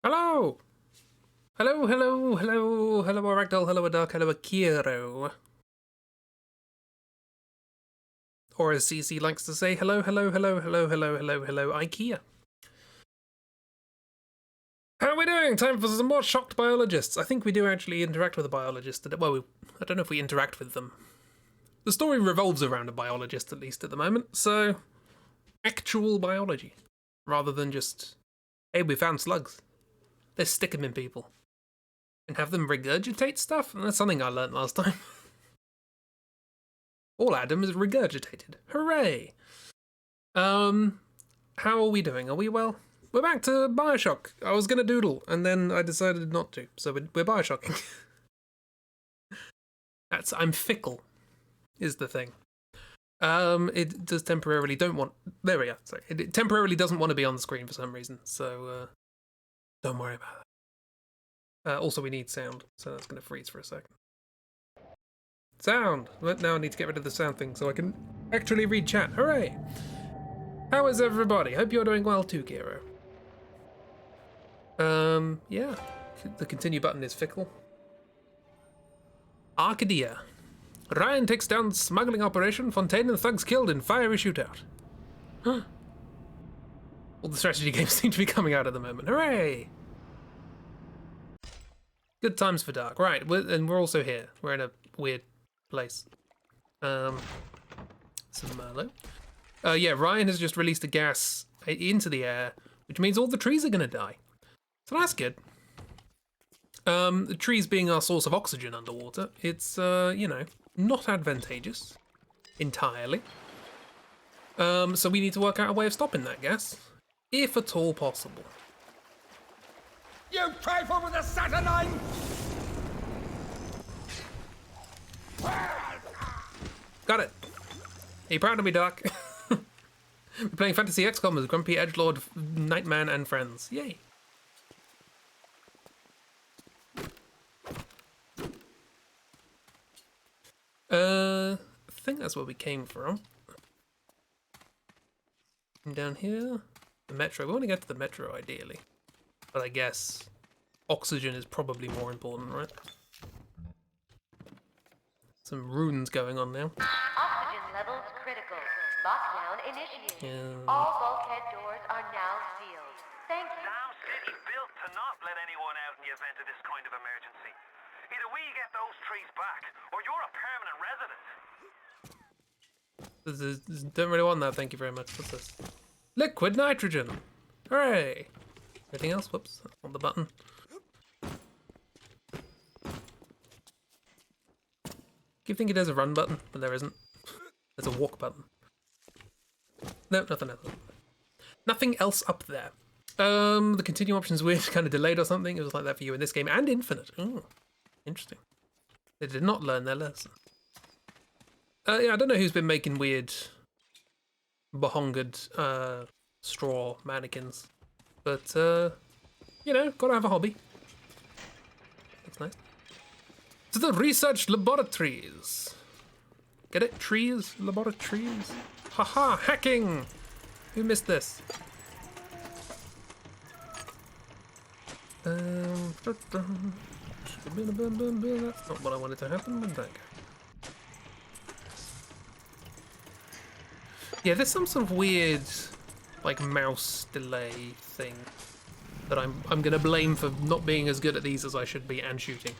Hello! Hello, hello, hello, hello, Ragdoll, hello, Dark, hello, Akiro. Or as CC likes to say, hello, hello, hello, hello, hello, hello, hello, IKEA. How are we doing? Time for some more shocked biologists. I think we do actually interact with a biologist today. Well, I don't know if we interact with them. The story revolves around a biologist, at least at the moment, so actual biology, rather than just, hey, we found slugs. Let's stick them in people. And have them regurgitate stuff? That's something I learnt last time. All Adam is regurgitated. Hooray! How are we doing? Are we well? We're back to Bioshock. I was gonna doodle, and then I decided not to, so we're Bioshocking. I'm fickle, is the thing. It does temporarily there we are, sorry. It temporarily doesn't want to be on the screen for some reason, so, don't worry about that. Also, we need sound, so that's gonna freeze for a second. Sound! But now I need to get rid of the sound thing so I can actually read chat. Hooray! How is everybody? Hope you're doing well too, Kiro. Yeah. The continue button is fickle. Arcadia. Ryan takes down smuggling operation. Fontaine and thugs killed in fiery shootout. Huh. All the strategy games seem to be coming out at the moment. Hooray! Good times for Dark. Right, and we're also here. We're in a weird place. Some Merlot. Yeah, Ryan has just released a gas into the air, which means all the trees are gonna die. So that's good. The trees being our source of oxygen underwater, it's, you know, not advantageous entirely. So we need to work out a way of stopping that gas, if at all possible. You trifle with the satellite! Got it. Are you proud of me, Doc? We're playing Fantasy XCOM as Grumpy Edgelord, Nightman, and friends. Yay. I think that's where we came from. And down here, the metro. We want to get to the metro, ideally. But I guess oxygen is probably more important, right? Some runes going on now. Oxygen levels critical. Lockdown initiated. Yeah. All bulkhead doors are now sealed. Thank you. Damn city built to not let anyone out in the event of this kind of emergency. Either we get those trees back, or you're a permanent resident. Don't really want that, thank you very much. What's this? Liquid nitrogen! Hooray! Anything else? Whoops, that's on the button. You think it has a run button, but there isn't. There's a walk button. No, nothing else. Nothing else up there. The continue option's weird, kind of delayed or something. It was like that for you in this game, and Infinite. Ooh, interesting. They did not learn their lesson. Yeah, I don't know who's been making weird behongered straw mannequins, but you know, gotta have a hobby. That's nice. To the research laboratories. Get it? Trees? Laboratories? Haha, hacking! Who missed this? That's not what I wanted to happen, but that. Yeah, there's some sort of weird, like, mouse delay thing that I'm gonna blame for not being as good at these as I should be and shooting.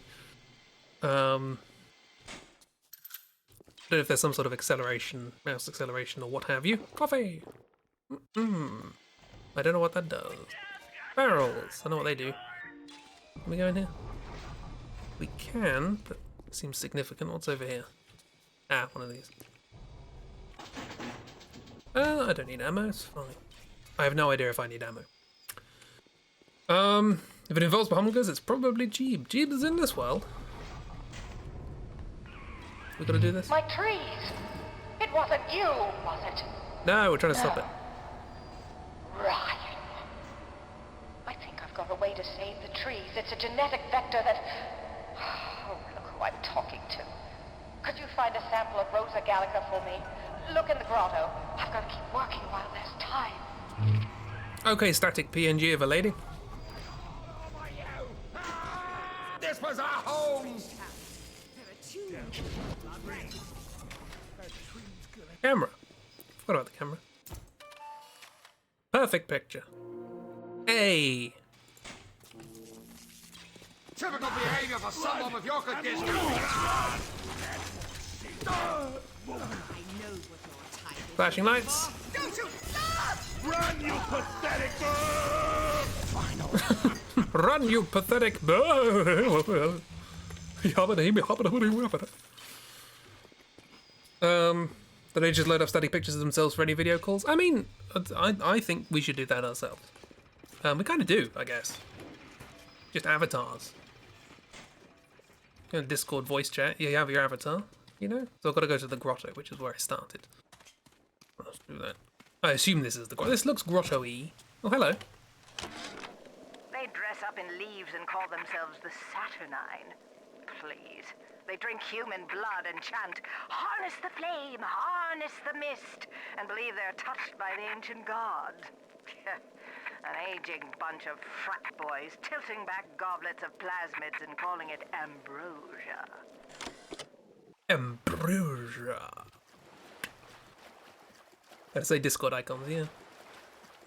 I don't know if there's some sort of acceleration, mouse acceleration or what have you. Coffee! I don't know what that does. Barrels! I know what they do. Can we go in here? We can, but it seems significant. What's over here? Ah, one of these. I don't need ammo, it's fine. I have no idea if I need ammo. If it involves Bahamagas, it's probably Jeeb. Jeeb is in this world. We gotta do this? My trees! It wasn't you, was it? No, we're trying to stop it. Ryan. I think I've got a way to save the trees. It's a genetic vector that... Oh, look who I'm talking to. Could you find a sample of Rosa gallica for me? Look in the grotto. I've got to keep working while there's time. Okay, static PNG of a lady. this was our home! Camera. Forgot about the camera. Perfect picture. Hey. Typical behavior for someone with your condition. Flashing lights. Run, you pathetic Run, you pathetic bird! Do they just load up static pictures of themselves for any video calls? I mean, I think we should do that ourselves. We kind of do, I guess. Just avatars. You know, Discord voice chat, you have your avatar, you know? So I've got to go to the grotto, which is where I started. Let's do that. I assume this is the grotto. This looks grotto-y. Oh, hello. They dress up in leaves and call themselves the Saturnine. Please. They drink human blood and chant, harness the flame, harness the mist, and believe they're touched by the ancient gods. An aging bunch of frat boys tilting back goblets of plasmids and calling it ambrosia. Ambrosia. Gotta say Discord icons, yeah.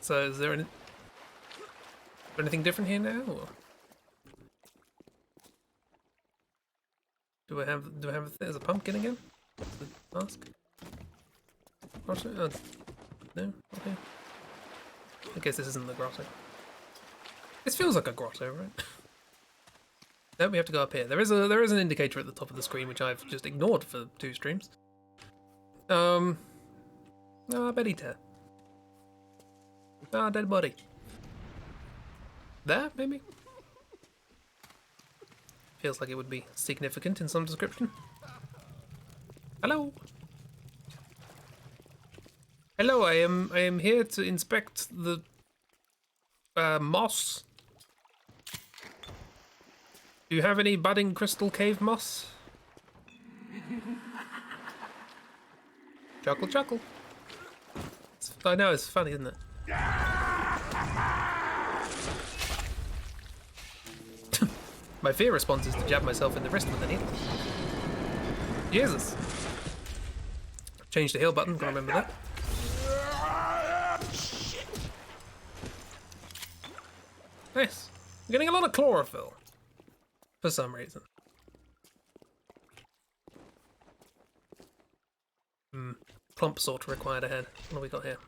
So is there anything different here now? Or? Do I have there's a pumpkin again? Ask. Grotto? No? Okay. I guess this isn't the grotto. This feels like a grotto, right? No, we have to go up here. There is an indicator at the top of the screen which I've just ignored for 2 streams. Oh, Betty tear. Ah, dead body. There, maybe? Feels like it would be significant in some description. Hello. Hello, I am here to inspect the moss. Do you have any budding crystal cave moss? Chuckle, chuckle. I know, it's funny, isn't it? My fear response is to jab myself in the wrist with a needle. Jesus. Change the heal button, gotta remember that. Nice. I'm getting a lot of chlorophyll. For some reason. Clump sort required ahead. What have we got here?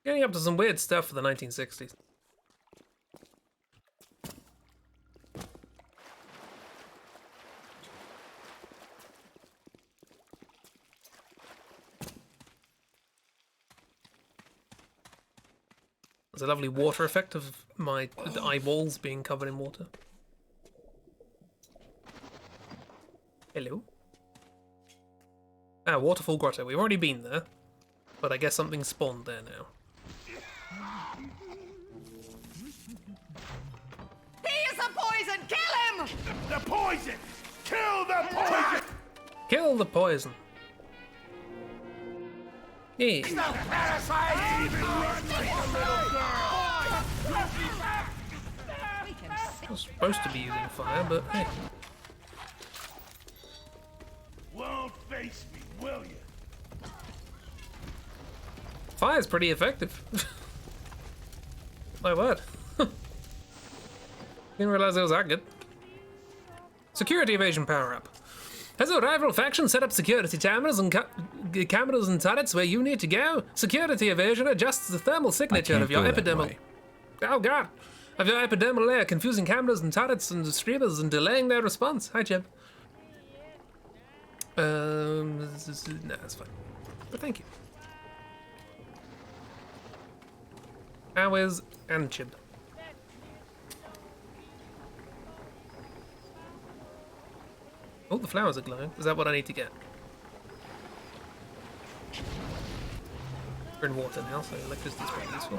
Getting up to some weird stuff for the 1960s. There's a lovely water effect of my eyeballs being covered in water. Hello. Ah, Waterfall Grotto. We've already been there, but I guess something spawned there now. He is a poison! Kill him! The poison! Kill the poison! Kill the poison. Yeah. The parasite! I was supposed to be using fire, but hey. Won't face me, will you? Fire's pretty effective. My word. Didn't realize it was that good. Security evasion power up. Has a rival faction set up security cameras and cameras and turrets where you need to go? Security evasion adjusts the thermal signature of your epidermal. Oh god! Of your epidermal layer, confusing cameras and turrets and streamers and delaying their response. Hi, Chip. No, that's fine. But thank you. Hours and Chib. Oh, the flowers are glowing. Is that what I need to get? We're in water now, so electricity's quite useful.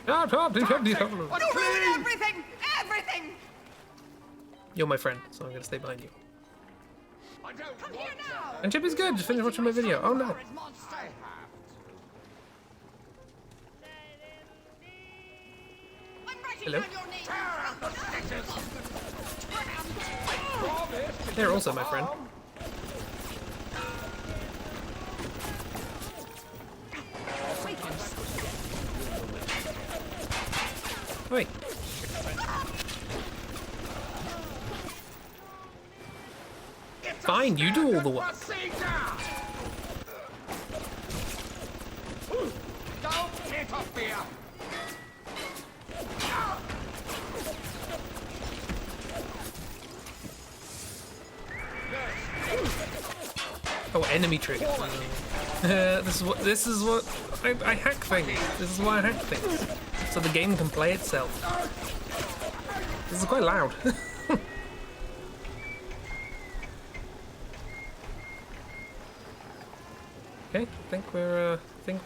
Everything! Everything! You're my friend, so I'm gonna stay behind you. Come here now! And Chip is good, just finished watching my video. Oh no. Hello. On your knees. They're also my friend. Wait. Fine, you do all the work. Don't interfere. Oh, enemy trigger. This is what I hack things. This is why I hack things. So the game can play itself. This is quite loud. Okay, think we're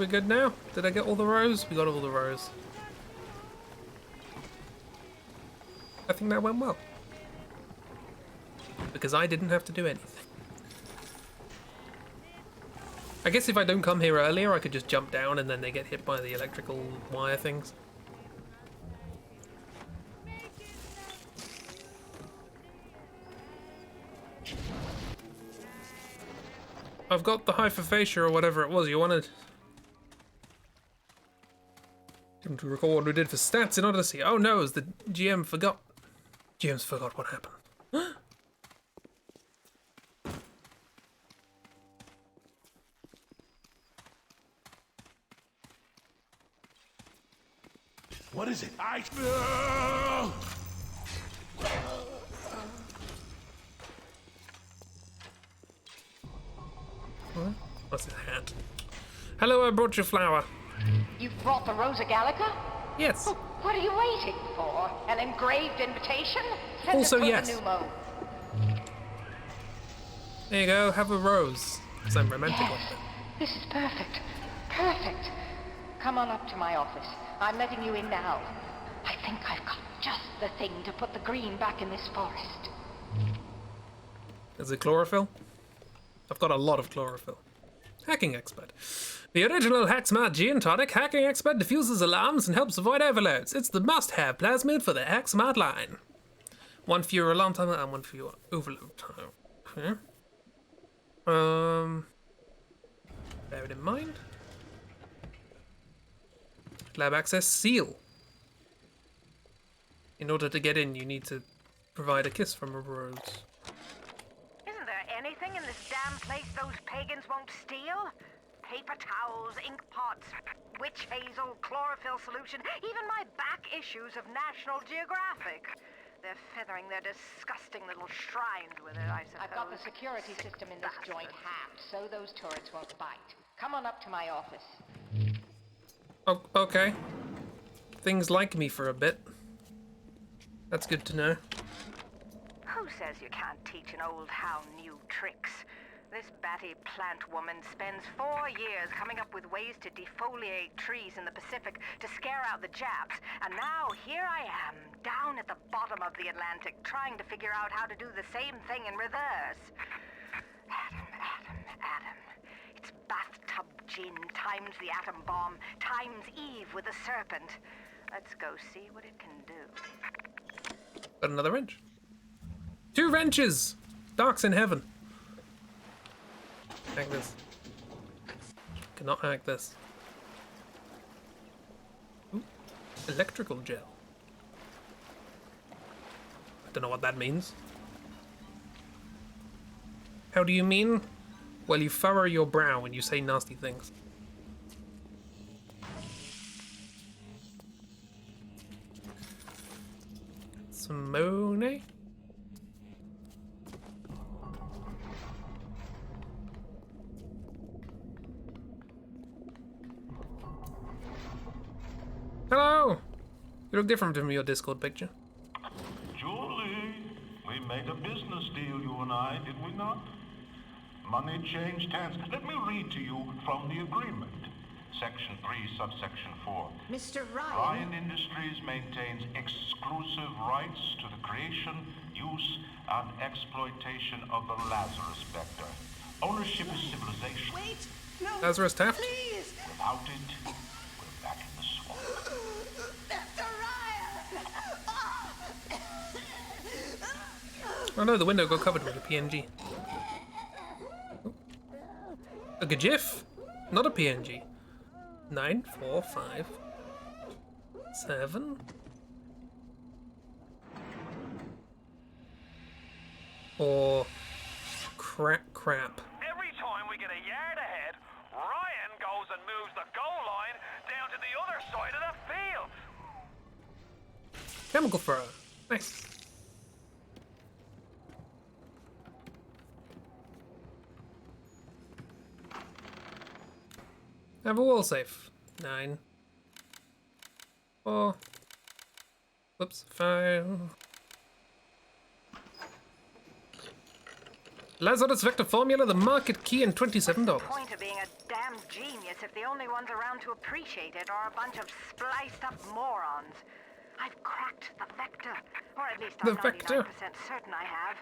good now. Did I get all the rows? We got all the rows. I think that went well. Because I didn't have to do anything. I guess if I don't come here earlier, I could just jump down and then they get hit by the electrical wire things. I've got the hyperphagia or whatever it was you wanted. Didn't recall what we did for stats in Odyssey. Oh no, the GM forgot. GM's forgot what happened. What is it? What's his hat? Hello, I brought you flour. You've brought the Rosa Gallica? Yes. What are you waiting for? An engraved invitation? Send Also, it for yes. the pneumo. There you go, have a rose. Because I'm romantic Yes, like that. this is perfect. Perfect. Come on up to my office. I'm letting you in now. I think I've got just the thing to put the green back in this forest. Is it chlorophyll? I've got a lot of chlorophyll. Hacking expert. The original HackSmart Gene Tonic hacking expert diffuses alarms and helps avoid overloads. It's the must-have plasmid for the HackSmart line. One fewer alarm time and one fewer overload time. Okay. Bear it in mind. Lab access seal. In order to get in, you need to provide a kiss from a rose. Isn't there anything in this damn place those pagans won't steal? Paper towels, ink pots, witch hazel, chlorophyll solution, even my back issues of National Geographic. They're feathering their disgusting little shrines with it, I suppose. I've got the security system in this joint hacked, so those turrets won't bite. Come on up to my office. Oh, okay. Things like me for a bit. That's good to know. Who says you can't teach an old hound new tricks? This batty plant woman spends 4 years coming up with ways to defoliate trees in the Pacific to scare out the Japs, and now here I am, down at the bottom of the Atlantic, trying to figure out how to do the same thing in reverse. Adam. It's bathtub gin times the atom bomb times Eve with a serpent. Let's go see what it can do. Got another wrench. 2 wrenches! Dark's in heaven. Hack this. Cannot hack this. Ooh, electrical gel. I don't know what that means. How do you mean? Well, you furrow your brow when you say nasty things. Simone? Hello! You look different from your Discord picture. Julie, we made a business deal, you and I, did we not? Money changed hands. Let me read to you from the agreement. Section 3, subsection 4. Mr. Ryan. Ryan Industries maintains exclusive rights to the creation, use, and exploitation of the Lazarus vector. Ownership is civilization. Wait. No. Lazarus Taft? Please. Without it, we're back in the swamp. Mr. Ryan. Oh no, the window got covered with a PNG. A GIF? Not a PNG. 9, 4, 5, 7. Or crap. Every time we get a yard ahead, Ryan goes and moves the goal line down to the other side of the field. Chemical thrower. Nice. Have a wall safe. 9. 4. Whoops. 5. Lazarus Vector Formula, the market key, and $27. Point of being a damn genius if the only ones around to appreciate it are a bunch of spliced up morons. I've cracked the vector, or at least I'm 99% certain I have.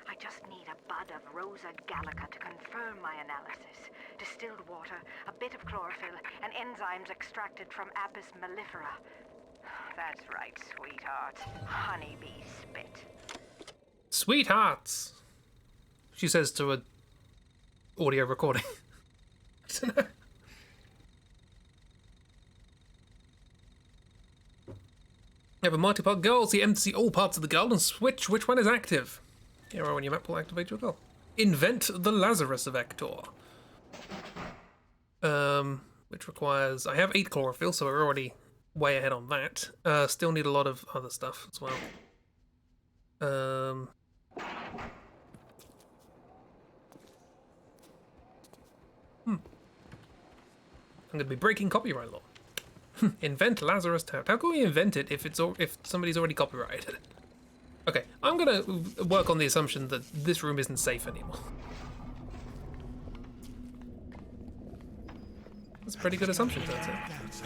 I just need a bud of Rosa Gallica to confirm my analysis. Distilled water, a bit of chlorophyll, and enzymes extracted from Apis mellifera. That's right, sweetheart. Honeybee spit. Sweethearts, she says to a audio recording. I don't know. You have a multi-part goal, so you aim to see all parts of the goal and switch which one is active. Hero on your map will activate your goal. Invent the Lazarus Vector. Which requires... I have 8 chlorophyll, so we're already way ahead on that. Still need a lot of other stuff as well. I'm going to be breaking copyright law. Invent Lazarus Tap. How can we invent it if somebody's already copyrighted it? Okay, I'm gonna work on the assumption that this room isn't safe anymore. That's a pretty good assumption, I'd say.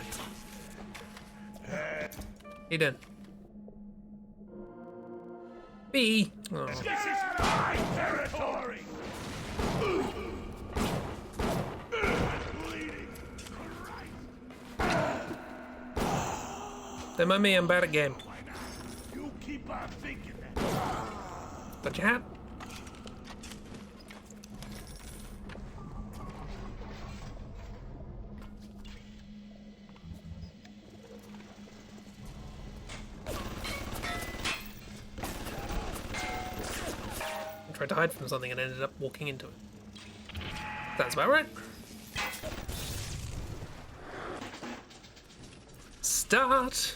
He did. B. Oh. This is my territory! Don't mind me, I'm bad at game. You keep on thinking that. Got your hat? I tried to hide from something and ended up walking into it. That's about right. Start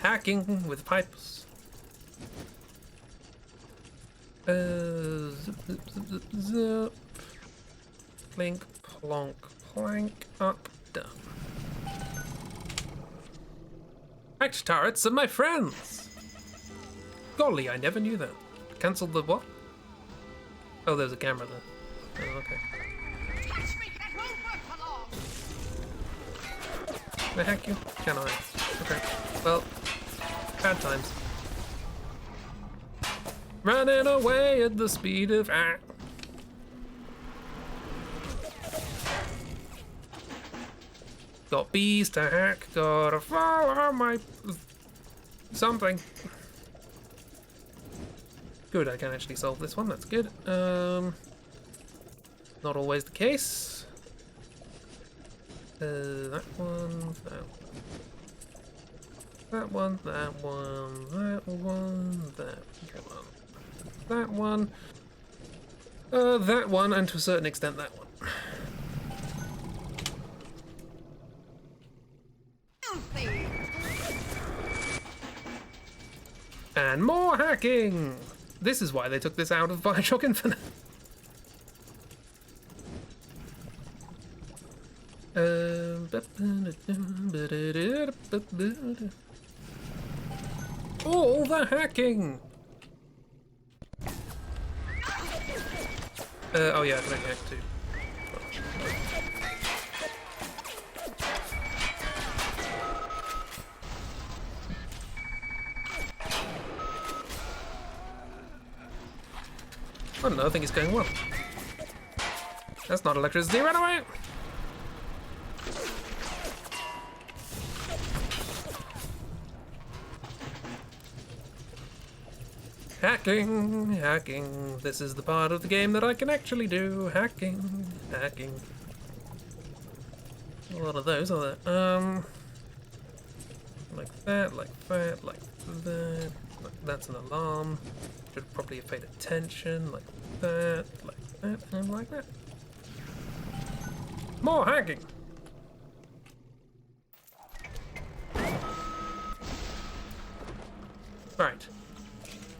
hacking with pipes. Zip, zip, zip, zip, zip. Plink, plonk, plank, up, down. Hacked turrets are my friends! Golly, I never knew that. Cancelled the what? Oh, there's a camera there. Oh, okay. Can I hack you? Can I? Okay. Well, bad times. Running away at the speed of Got bees to hack, gotta follow my something. Good, I can actually solve this one, that's good. Not always the case. That one, that one, that one, that one, that one, that one, and to a certain extent that one. And more hacking! This is why they took this out of Bioshock Infinite. All the hacking! Oh yeah, I can hack too. I don't know, I think it's going well. That's not electricity, run away! Hacking, hacking. This is the part of the game that I can actually do. Hacking, hacking. A lot of those, are there? Like that, like that, like that. That's an alarm. Should probably have paid attention. Like that, and like that. More hacking. Right.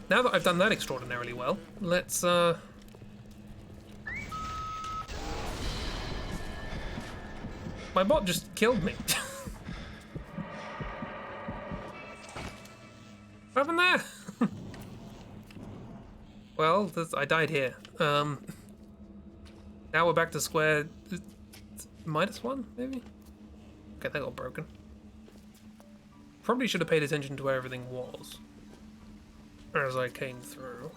Now that I've done that extraordinarily well, let's my bot just killed me. What happened there? Well, I died here. Now we're back to square -1, maybe? Okay, that got broken. Probably should have paid attention to where everything was as I came through.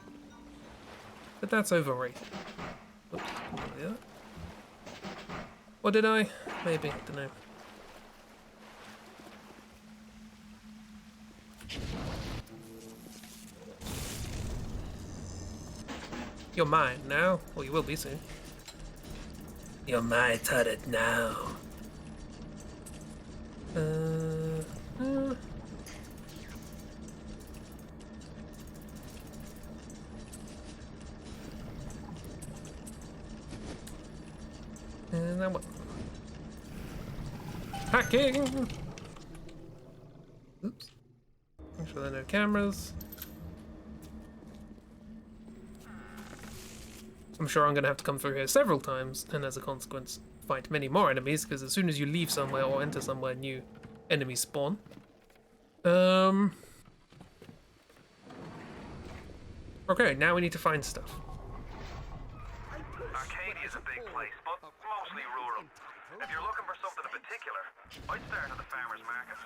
But that's overrated. Oops, yeah. Or did I? Maybe, don't know. You're mine now. Well, you will be soon. You're my turret now. And then what? Hacking! Oops. Make sure there are no cameras. I'm sure I'm going to have to come through here several times, and as a consequence, fight many more enemies, because as soon as you leave somewhere or enter somewhere, new enemies spawn. Okay, now we need to find stuff. Arcadia's a big place, but mostly rural. If you're looking for something in particular, I'd start at the farmer's market.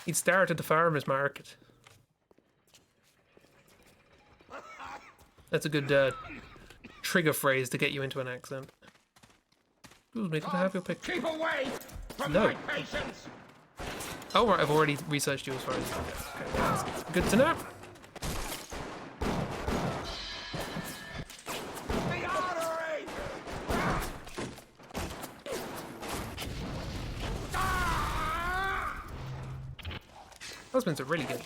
He'd start at the farmer's market. That's a good trigger phrase to get you into an accent. Excuse me, could I have your picture? Keep away from No. my patients! Oh, right, I've already researched you as far as that goes. Okay, that's good to know. The auditory! Husbands are really good.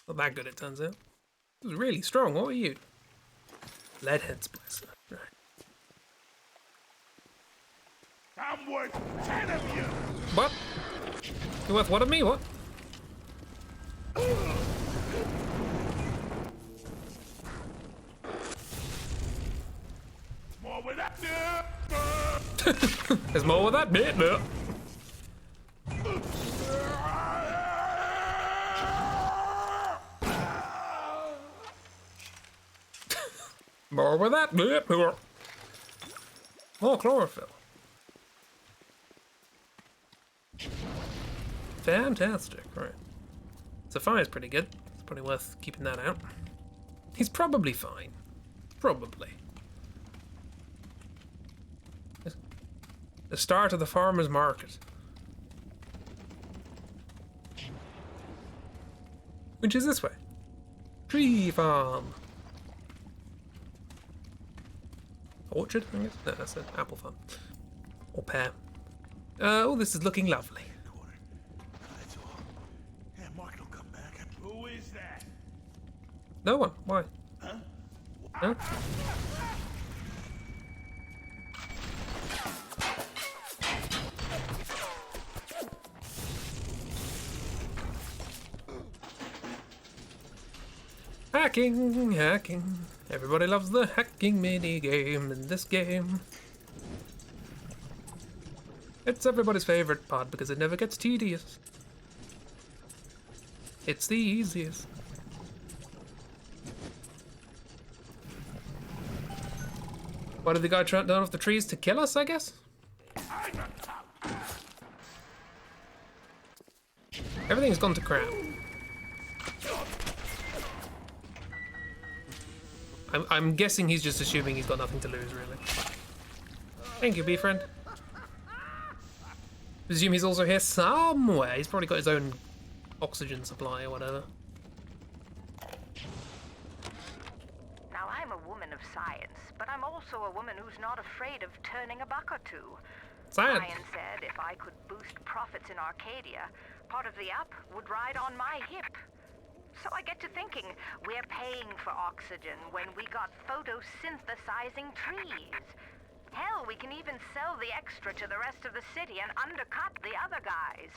Not that good, it turns out. It was really strong. What were you? Leadhead splicer. Right. I'm worth 10 of you! What? You worth what of me? What? More with that! There's more with that bit, no. More with that bit, no. More chlorophyll. Fantastic, right. So fire's pretty good. It's probably worth keeping that out. He's probably fine. Probably. The start of the farmer's market. Which is this way. Tree farm. Orchard, I guess? No, that's an apple farm. Or pear. Oh, this is looking lovely. That's all. Yeah, Mark will come back. Who is that? No one. Why? Huh? No? Hacking, hacking. Everybody loves the hacking mini game in this game. It's everybody's favorite part because it never gets tedious. It's the easiest. Why did the guy try down off the trees to kill us, I guess? Everything's gone to crap. I'm guessing he's just assuming he's got nothing to lose, really. Thank you, bee friend. Presume he's also here somewhere. He's probably got his own oxygen supply or whatever. Now, I'm a woman of science, but I'm also a woman who's not afraid of turning a buck or two. Science. Ryan said if I could boost profits in Arcadia, part of the up would ride on my hip. So I get to thinking, we're paying for oxygen when we got photosynthesizing trees. Hell, we can even sell the extra to the rest of the city and undercut the other guys.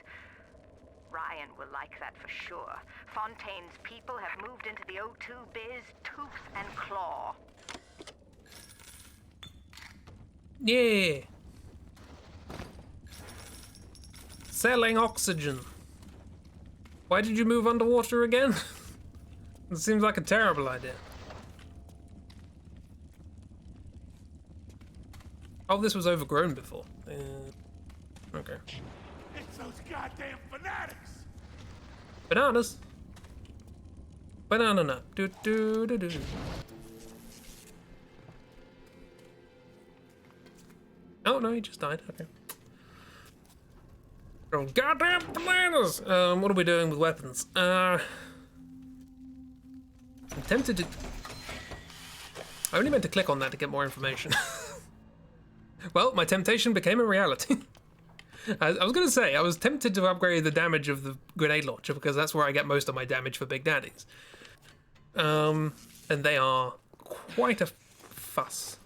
Ryan will like that for sure. Fontaine's people have moved into the O2 biz tooth and claw. Yeah. Selling oxygen. Why did you move underwater again? It seems like a terrible idea. Oh, this was overgrown before. Okay. It's those goddamn fanatics! Bananas. Banana nut. Do do do do. Oh no, he just died. Okay. Oh, goddamn bananas! What are we doing with weapons? I'm tempted to. I only meant to click on that to get more information. Well, my temptation became a reality. I was going to say, I was tempted to upgrade the damage of the grenade launcher because that's where I get most of my damage for big daddies. And they are quite a fuss.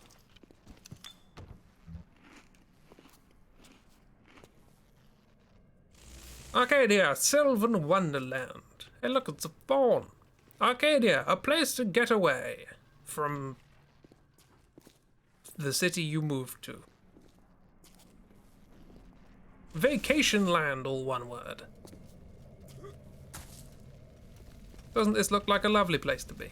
Arcadia, Sylvan Wonderland. Hey look, it's a fawn. Arcadia, a place to get away from the city you moved to. Vacation land, all one word. Doesn't this look like a lovely place to be?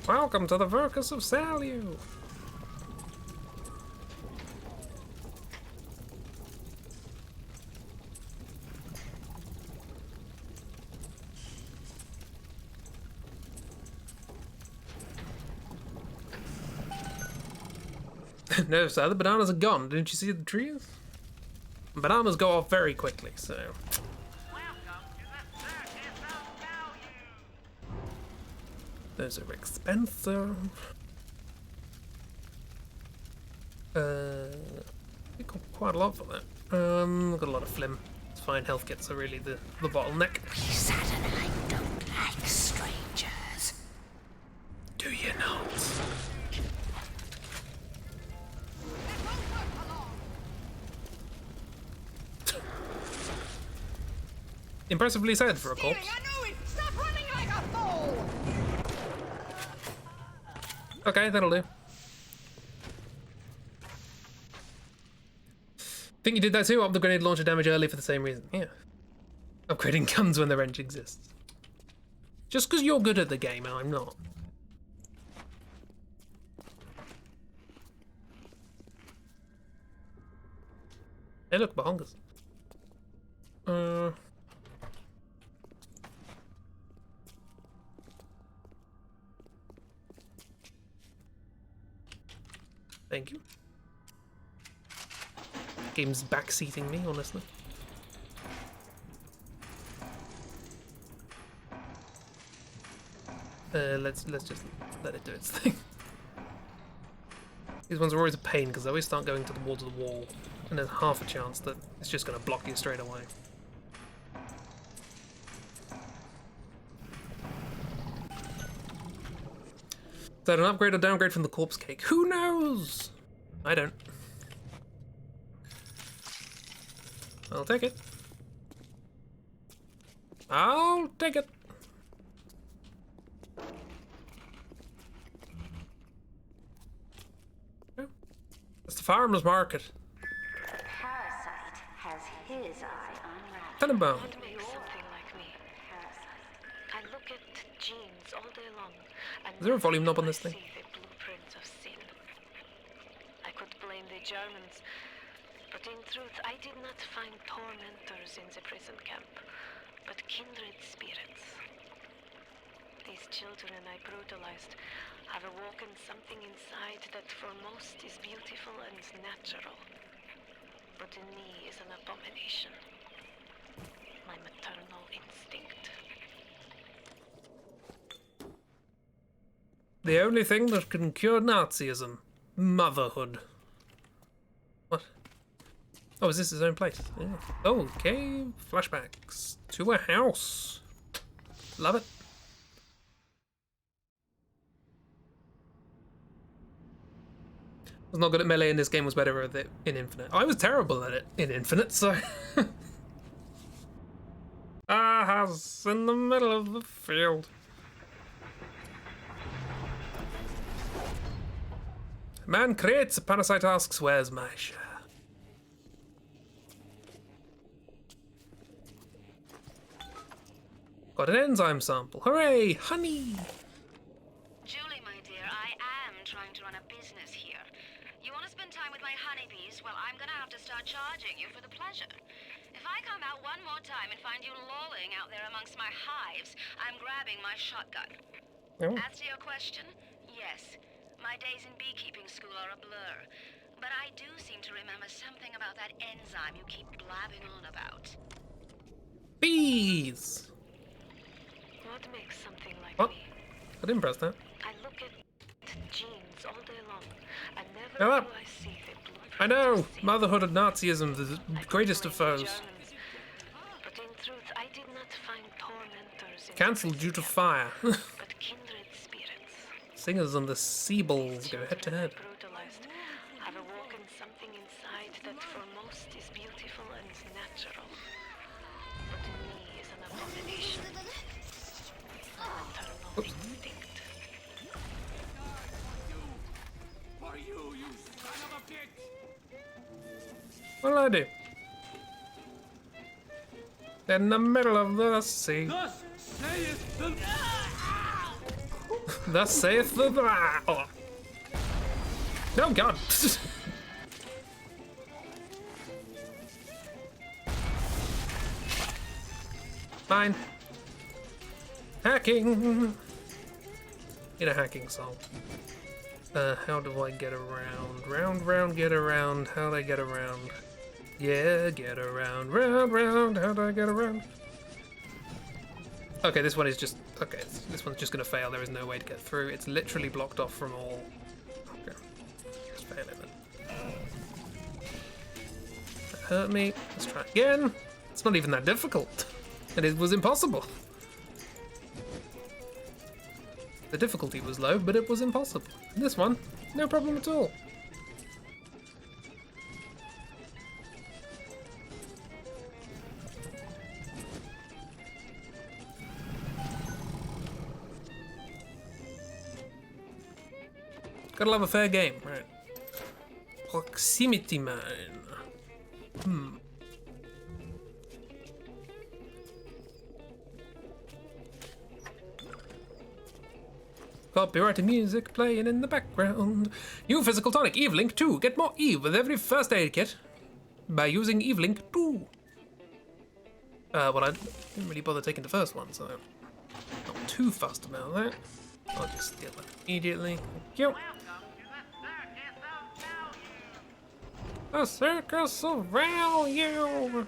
Welcome to the Vircus of Salu. No, sir, the bananas are gone. Didn't you see the trees? Bananas go off very quickly, so. Those are expensive. We got quite a lot for that. Got a lot of phlegm. It's fine, health kits are really the bottleneck. Saturn, I don't like strangers. Do you not? Impressively said for a corpse. I knew it! Stop running like a fool! Okay, that'll do. Think you did that too? Up the grenade launcher damage early for the same reason. Yeah. Upgrading guns when the wrench exists. Just because you're good at the game and I'm not. Hey look, bahongas. Thank you. Game's backseating me, honestly. Let's just let it do its thing. These ones are always a pain because they always start going towards the wall, and there's half a chance that it's just going to block you straight away. Is that an upgrade or downgrade from the corpse cake? Who knows? I don't. I'll take it. I'll take it. It's the farmer's market. Parasite has his eye on Rat. Tenenbaum. Don't make something like me. I look at genes all day long. And Is there a volume knob on this thing? I see the blueprints of sin. I could blame the Germans, but in truth, I did not find tormentors in the prison camp. but kindred spirits. These children I brutalized have awoken something inside that for most is beautiful and natural, but in me is an abomination. My maternal instinct. The only thing that can cure Nazism. Motherhood. What? Oh, is this his own place? Yeah. Oh, okay. Flashbacks to a house. Love it. I was not good at melee in this game, was better at it in Infinite. I was terrible at it in Infinite, so... A house in the middle of the field. Man creates, a parasite asks, where's my share? Got an enzyme sample. Hooray! Honey! Julie, my dear, I am trying to run a business here. You want to spend time with my honeybees? Well, I'm gonna have to start charging you for the pleasure. If I come out one more time and find you lolling out there amongst my hives, I'm grabbing my shotgun. Oh. As to your question, yes, my days in beekeeping school are a blur. But I do seem to remember something about that enzyme you keep blabbing on about. Bees! What makes something like What? me? I didn't press that. I look at genes all day long, and never Shut up. do I see the blueprint I know! of sin. Motherhood and Nazism, the greatest of Joined the foes. Germans, but in truth, I did not find tormentors in Cancelled due to fire. but kindred spirits. Singers on the Seaballs go head to head. Brutalized, have awoken something inside that for most is beautiful and natural, but in me is an abomination. My maternal instinct. For you, you son of a bitch! What'll I do? In the middle of the sea. Thus saith the... Thus saith the... Oh, oh God. Fine. Hacking. Need a hacking song. How do I get around? Round, round, get around. How do I get around? Yeah, get around. Round, round. How do I get around? Okay, this one is just... Okay, this one's just gonna fail. There is no way to get through. It's literally blocked off from all... Okay. Just fail it then. That hurt me. Let's try again. It's not even that difficult. And it was impossible. The difficulty was low, but it was impossible. This one, no problem at all. Gotta love a fair game, right? Proximity mine. Copyrighted music playing in the background. New physical tonic, Evelink 2. Get more Eve with every first aid kit by using Evelink 2. Well, I didn't really bother taking the first one, so not too fussed about that. I'll just steal that immediately. Thank you. The circus of value.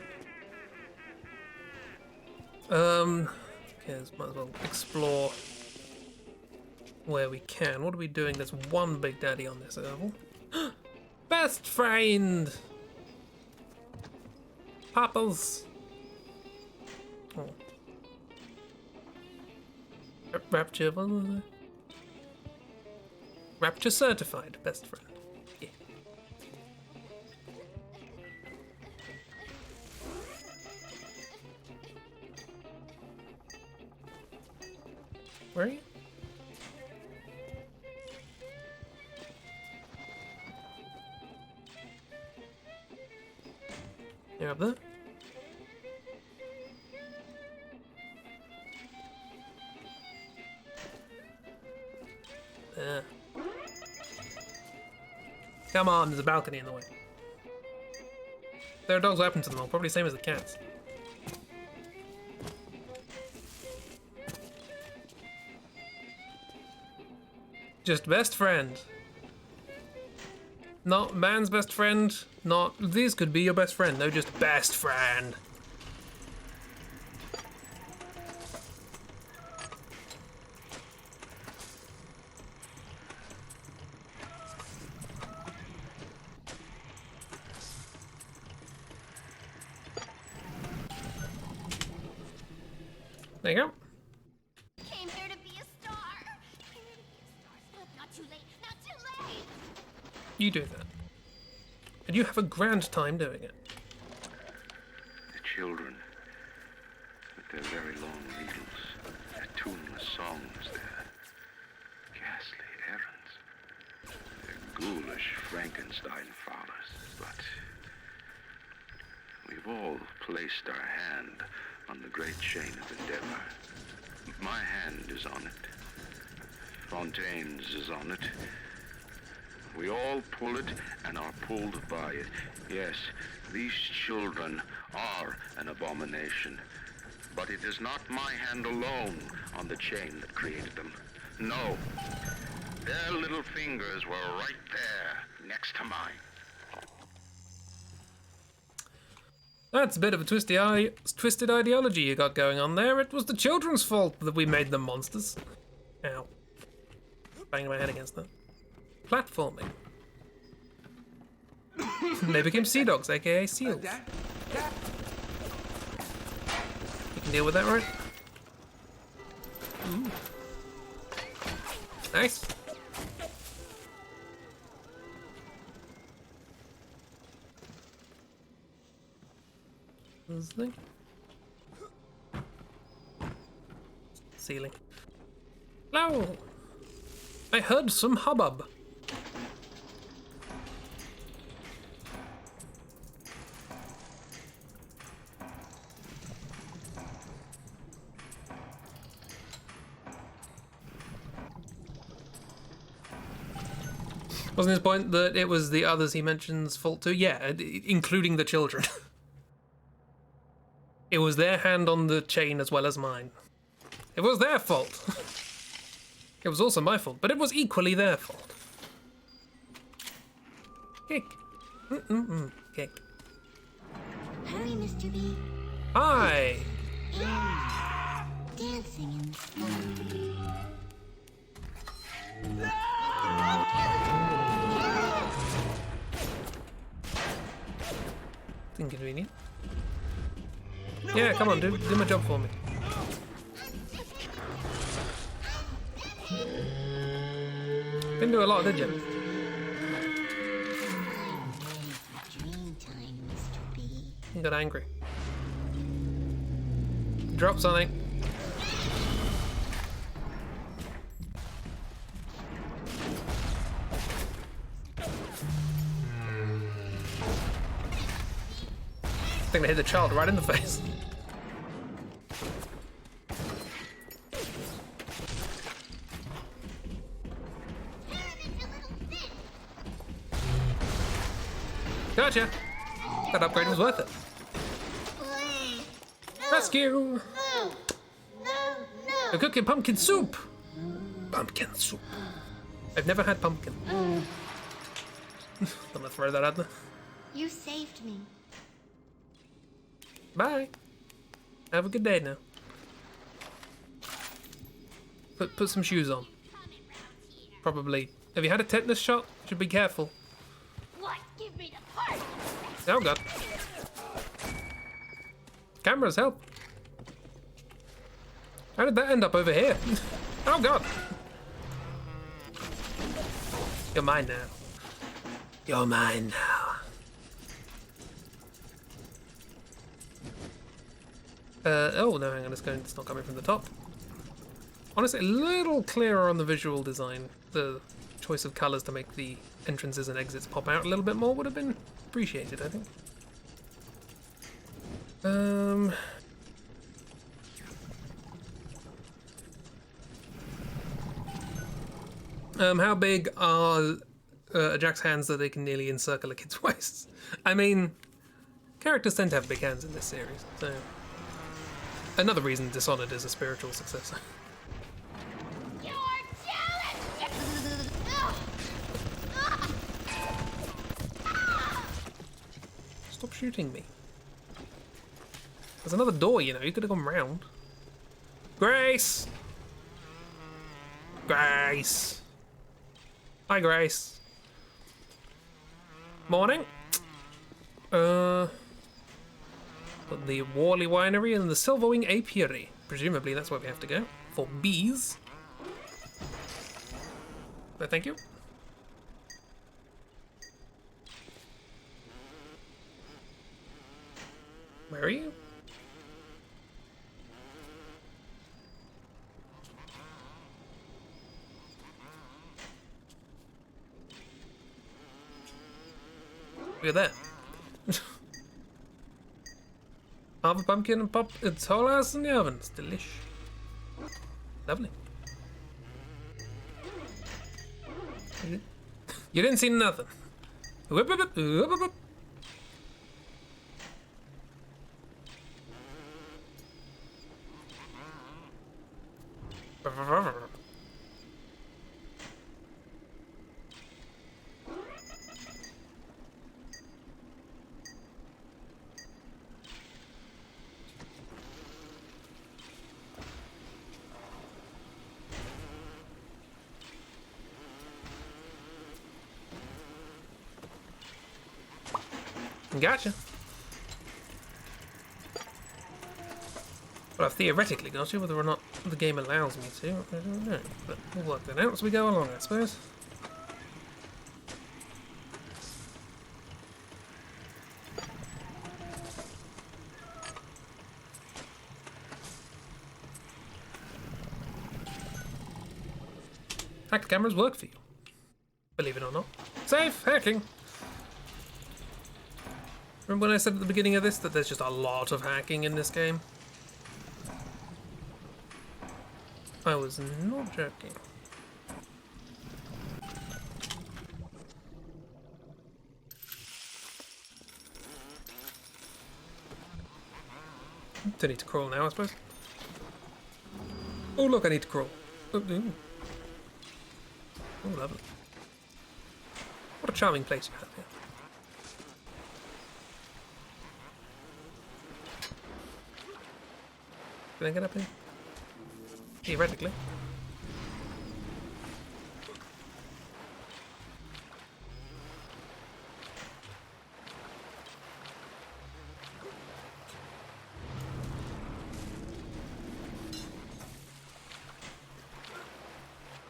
Okay, might as well explore where we can. What are we doing? There's one Big Daddy on this level. Best friend! Papa's. Oh. Rapture, what was it? Rapture certified best friend. Yeah. Where are you? You're up there? Yeah. Come on, there's a balcony in the way. There are dogs, what happened to them all? Probably the same as the cats. Just best friend. Not man's best friend, not this could be your best friend. No, just best friend. There you go. Came here to be a star. Came here to be a star. Not too late. Not too late. You do that. And you have a grand time doing it. The children, with their very long needles, their tuneless songs, their ghastly errands, their ghoulish Frankenstein fathers. But we've all placed our hand on the great chain of endeavor. My hand is on it. Fontaine's is on it. We all pull it and are pulled by it. Yes, these children are an abomination. But it is not my hand alone on the chain that created them. No. Their little fingers were right there, next to mine. That's a bit of a twisted ideology you got going on there. It was the children's fault that we made them monsters. Ow. Banging my head against that. Platforming. They became sea dogs, aka seals. You can deal with that, right? Ooh. Nice. This thing. Ceiling. Hello. I heard some hubbub. Wasn't his point that it was the others he mentions fault too? Yeah, including the children. It was their hand on the chain as well as mine. It was their fault. It was also my fault, but it was equally their fault. Kick. Kick. Hurry, Mr. B. Hi. Dancing in the sky. It's inconvenient. Yeah, come on, do my job for me. Didn't do a lot, did you? Dream time, Mr. B. You got angry. Drop something. I think they hit the child right in the face. Gotcha. That upgrade was worth it. Rescue! You're cooking pumpkin soup. Pumpkin soup. I've never had pumpkin. I'm gonna throw that out there. You saved me. Bye. Have a good day now. Put some shoes on. Probably. Have you had a tetanus shot? Should be careful. What? Give me the part. Oh god. Cameras help. How did that end up over here? Oh god. You're mine now. You're mine now. Oh no, hang on, it's not coming from the top. Honestly, a little clearer on the visual design. The choice of colours to make the entrances and exits pop out a little bit more would have been appreciated, I think. How big are Jack's hands that they can nearly encircle a kid's waists? I mean, characters tend to have big hands in this series, so... Another reason Dishonored is a spiritual successor. You're jealous! Stop shooting me. There's another door, you know. You could have gone round. Grace! Grace! Hi, Grace. Morning. The Worley Winery and the Silverwing Apiary. Presumably that's where we have to go. For bees. No, thank you. Where are you? Look at that. Half a pumpkin and pop its whole ass in the oven. It's delish. Lovely. You didn't see nothing. Whip, whip, whip, whip, whip, whip. Gotcha. Well, I've theoretically got you, whether or not the game allows me to, I don't know. But we'll work that out as we go along, I suppose. Hacked cameras work for you. Believe it or not. Safe hacking! Remember when I said at the beginning of this that there's just a lot of hacking in this game? I was not joking. Don't need to crawl now, I suppose. Oh look, I need to crawl. Oh, lovely. What a charming place you have here. Can I get up here? Theoretically.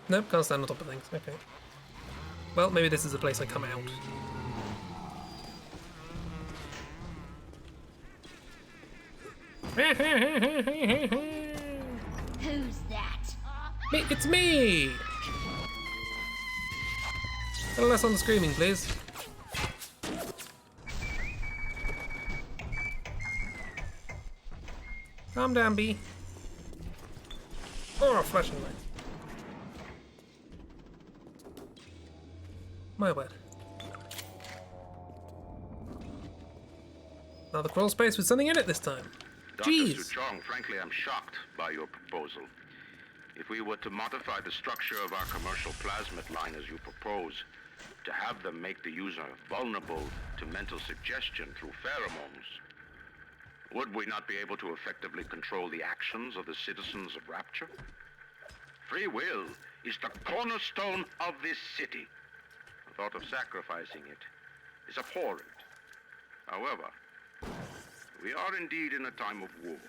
Nope, can't stand on top of things. Okay. Well, maybe this is the place I come out. Who's that? Me, it's me! A little less on the screaming, please. Calm down, bee. Oh, flashing light. My word. Another crawl space with something in it this time. Jeez. Dr. Suchong, frankly, I'm shocked by your proposal. If we were to modify the structure of our commercial plasmid line as you propose, to have them make the user vulnerable to mental suggestion through pheromones, would we not be able to effectively control the actions of the citizens of Rapture? Free will is the cornerstone of this city. The thought of sacrificing it is abhorrent. However, we are indeed in a time of war.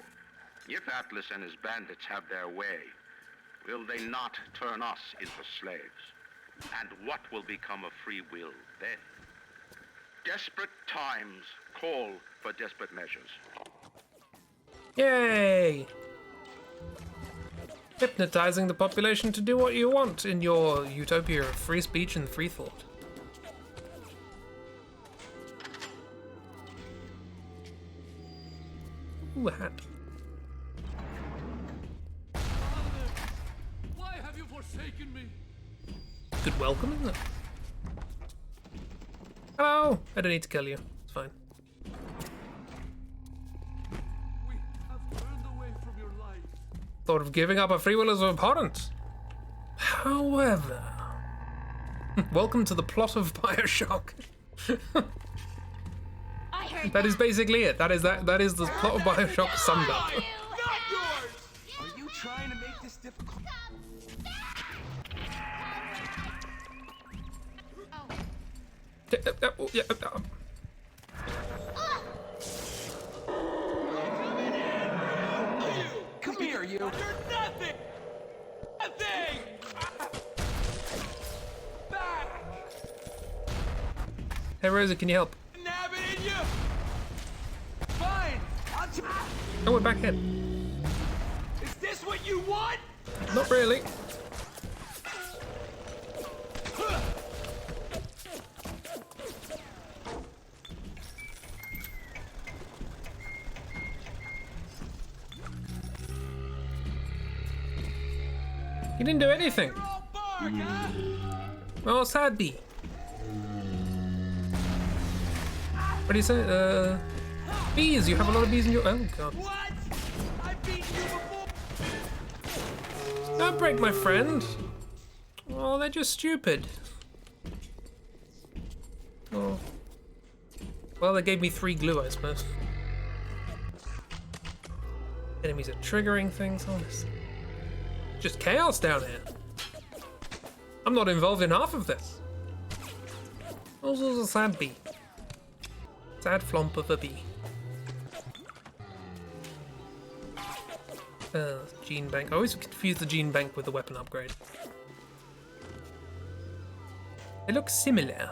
If Atlas and his bandits have their way, will they not turn us into slaves? And what will become of free will then? Desperate times call for desperate measures. Yay! Hypnotizing the population to do what you want in your utopia of free speech and free thought. Ooh, a hat. Why have you forsaken me? Good welcome, isn't it? Hello! I don't need to kill you. It's fine. We have turned away from your light. Thought of giving up our free will is abhorrent. However... welcome to the plot of Bioshock. I heard That is basically it. That is the plot of Bioshock summed up. Not yours! Are you trying to make this difficult? Come here, you! You're nothing! Nothing! Back! Hey Rosa, can you help? Nab it in you! Fine! Oh, we're back in. Is this what you want? Not really. You didn't do anything. Oh, sad bee. What do you say? Bees. You have a lot of bees in your. Oh god. What? I beat you before. Don't break my friend. Oh, they're just stupid. Oh. Well, they gave me 3 glue, I suppose. Enemies are triggering things. Oh, this. Just chaos down here. I'm not involved in half of this. Also, a sad bee. Sad flomp of a bee. Gene bank. I always confuse the gene bank with the weapon upgrade. They look similar.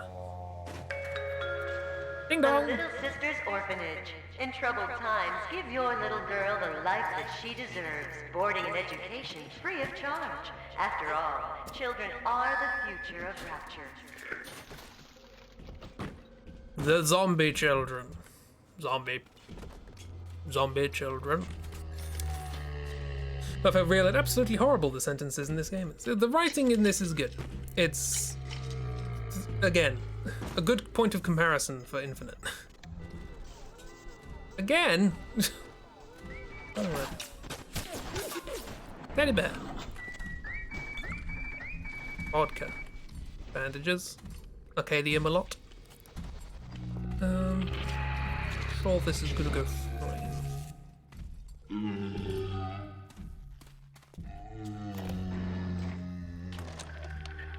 Ding The dong! Little Sisters Orphanage. In troubled times, give your little girl the life that she deserves. Boarding and education free of charge. After all, children are the future of Rapture. The zombie children. Zombie children. I felt real and absolutely horrible, the sentences in this game. The writing in this is good. It's, again, a good point of comparison for Infinite. Again? Alright. Teddy bear. Vodka. Bandages. Arcadium a lot. Sure this is gonna go fine.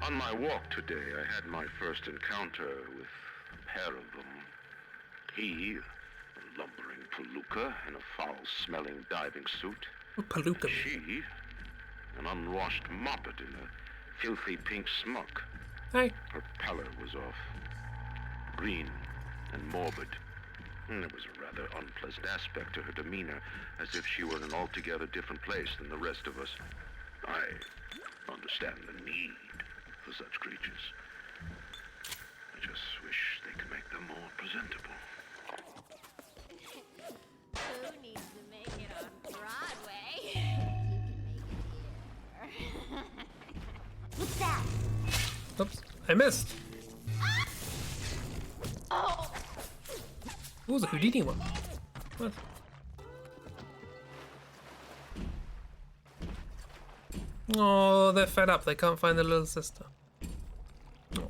On my walk today, I had my first encounter with a pair of them. He, a lumbering palooka in a foul-smelling diving suit. Palooka. She, an unwashed moppet in a filthy pink smock. Hey. Her pallor was off. Green and morbid. And there was a rather unpleasant aspect to her demeanor, as if she were in an altogether different place than the rest of us. I understand the need for such creatures. I just wish they could make them more presentable. Who needs to make it on Broadway? What's that? Oops, I missed. Oh! Ooh, the Houdini one. What? Oh, they're fed up. They can't find their little sister. Oh.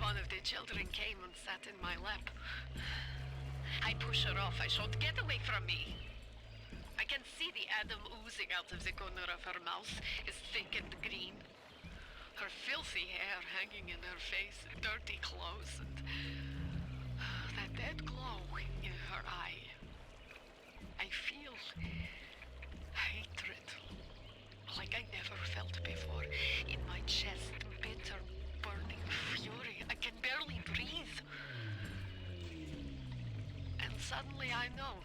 One of the children came and sat in my lap. I push her off. I shout, "Get away from me!" I can see the Adam oozing out of the corner of her mouth. It's thick and green. Her filthy hair hanging in her face, dirty clothes, and that dead glow in her eye. I feel hatred, like I never felt before, in my chest, bitter, burning fury. I can barely breathe. And suddenly I know,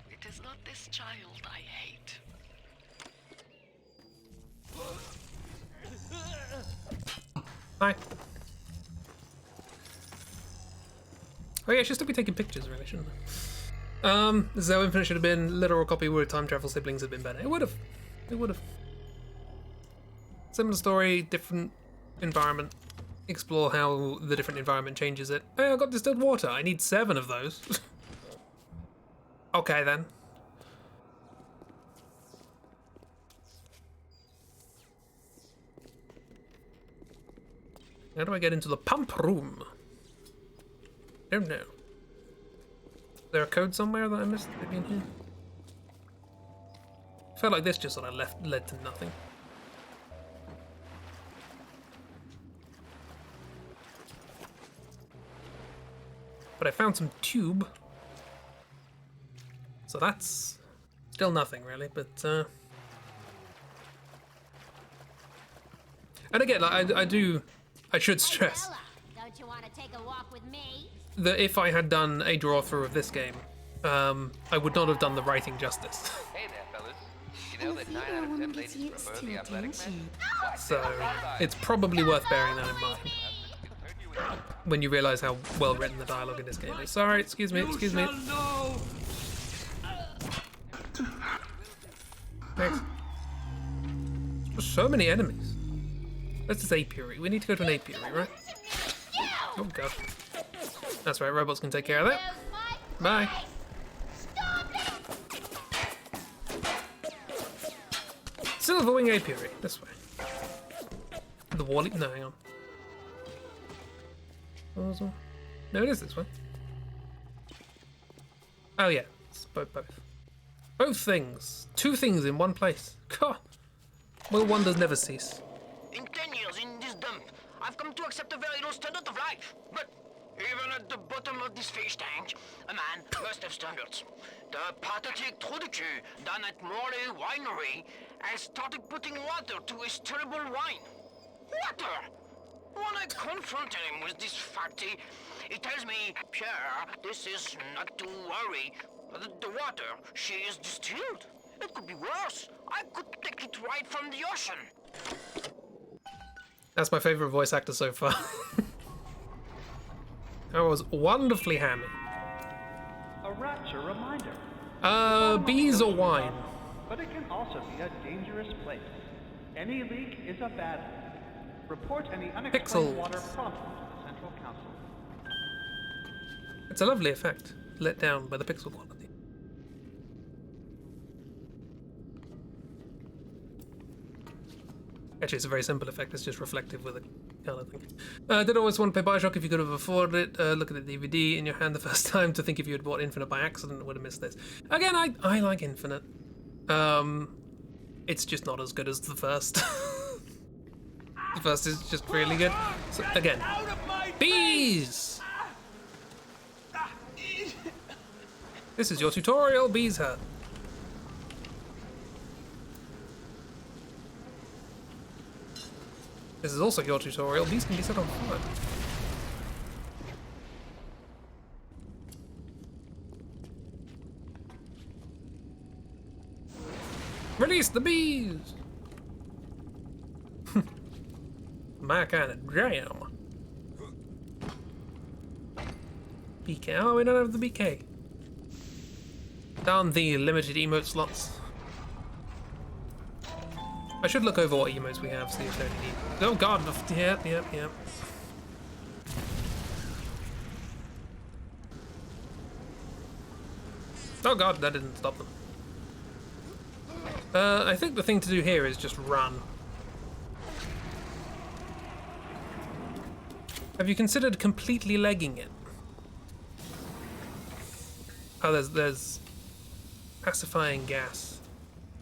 it is not this child I hate. Hi. Oh yeah, I should still be taking pictures, really, shouldn't I? This is how Infinite should have been. Literal copy would time travel siblings have been better. It would have. It would have. Similar story, different environment. Explore how the different environment changes it. Hey, I got distilled water. I need 7 of those. Okay then. How do I get into the pump room? Don't know. Is there a code somewhere that I missed? Maybe in here? I felt like this just sort of led to nothing. But I found some tube. So that's still nothing really, but and again, like, I should stress Don't you want to take a walk with me? that if I had done a draw through of this game, I would not have done the writing justice. Hey there, fellas. You know that 9 out of 10 ladies prefer the athletic men? So it's probably worth bearing that in mind when you realise how well written the dialogue in this game is. Sorry, excuse me. Thanks. There's so many enemies. This is apiary. We need to go to an apiary, right? Oh god. That's right, robots can take care of that. Bye. Silver Wing Apiary. This way. The Wally. No, hang on. No, it is this way. Oh yeah, it's both. Both things. Two things in one place. God. Will wonders never cease. In 10 years in this dump, I've come to accept a very low standard of life. But even at the bottom of this fish tank, a man must have standards. The pathetic Trudeau down at Morley Winery has started putting water to his terrible wine. Water! When I confronted him with this fact, he tells me, Pierre, this is not to worry. The water, she is distilled. It could be worse. I could take it right from the ocean. That's my favourite voice actor so far. That was wonderfully hammy. A rapture reminder. Bees or wine? But it can also be a dangerous place. Any leak is a bad leak. Report any unexplained water promptly to the Central Council. It's a lovely effect, let down by the pixel quality. Actually, it's a very simple effect. It's just reflective with a color thing. Did always want to play Bioshock if you could have afforded it. Look at the DVD in your hand the first time. To think if you had bought Infinite by accident, would have missed this. Again, I like Infinite. It's just not as good as the first. The first is just really good. So, again, bees! This is your tutorial, Bees Hut. This is also your tutorial. Bees can be set on fire. Release the bees! My kind of jam. BK. Oh, we don't have the BK. Down the limited emote slots. I should look over what emotes we have, see if there's any. Oh god, yep. Oh god, that didn't stop them. I think the thing to do here is just run. Have you considered completely legging it? Oh, there's pacifying gas.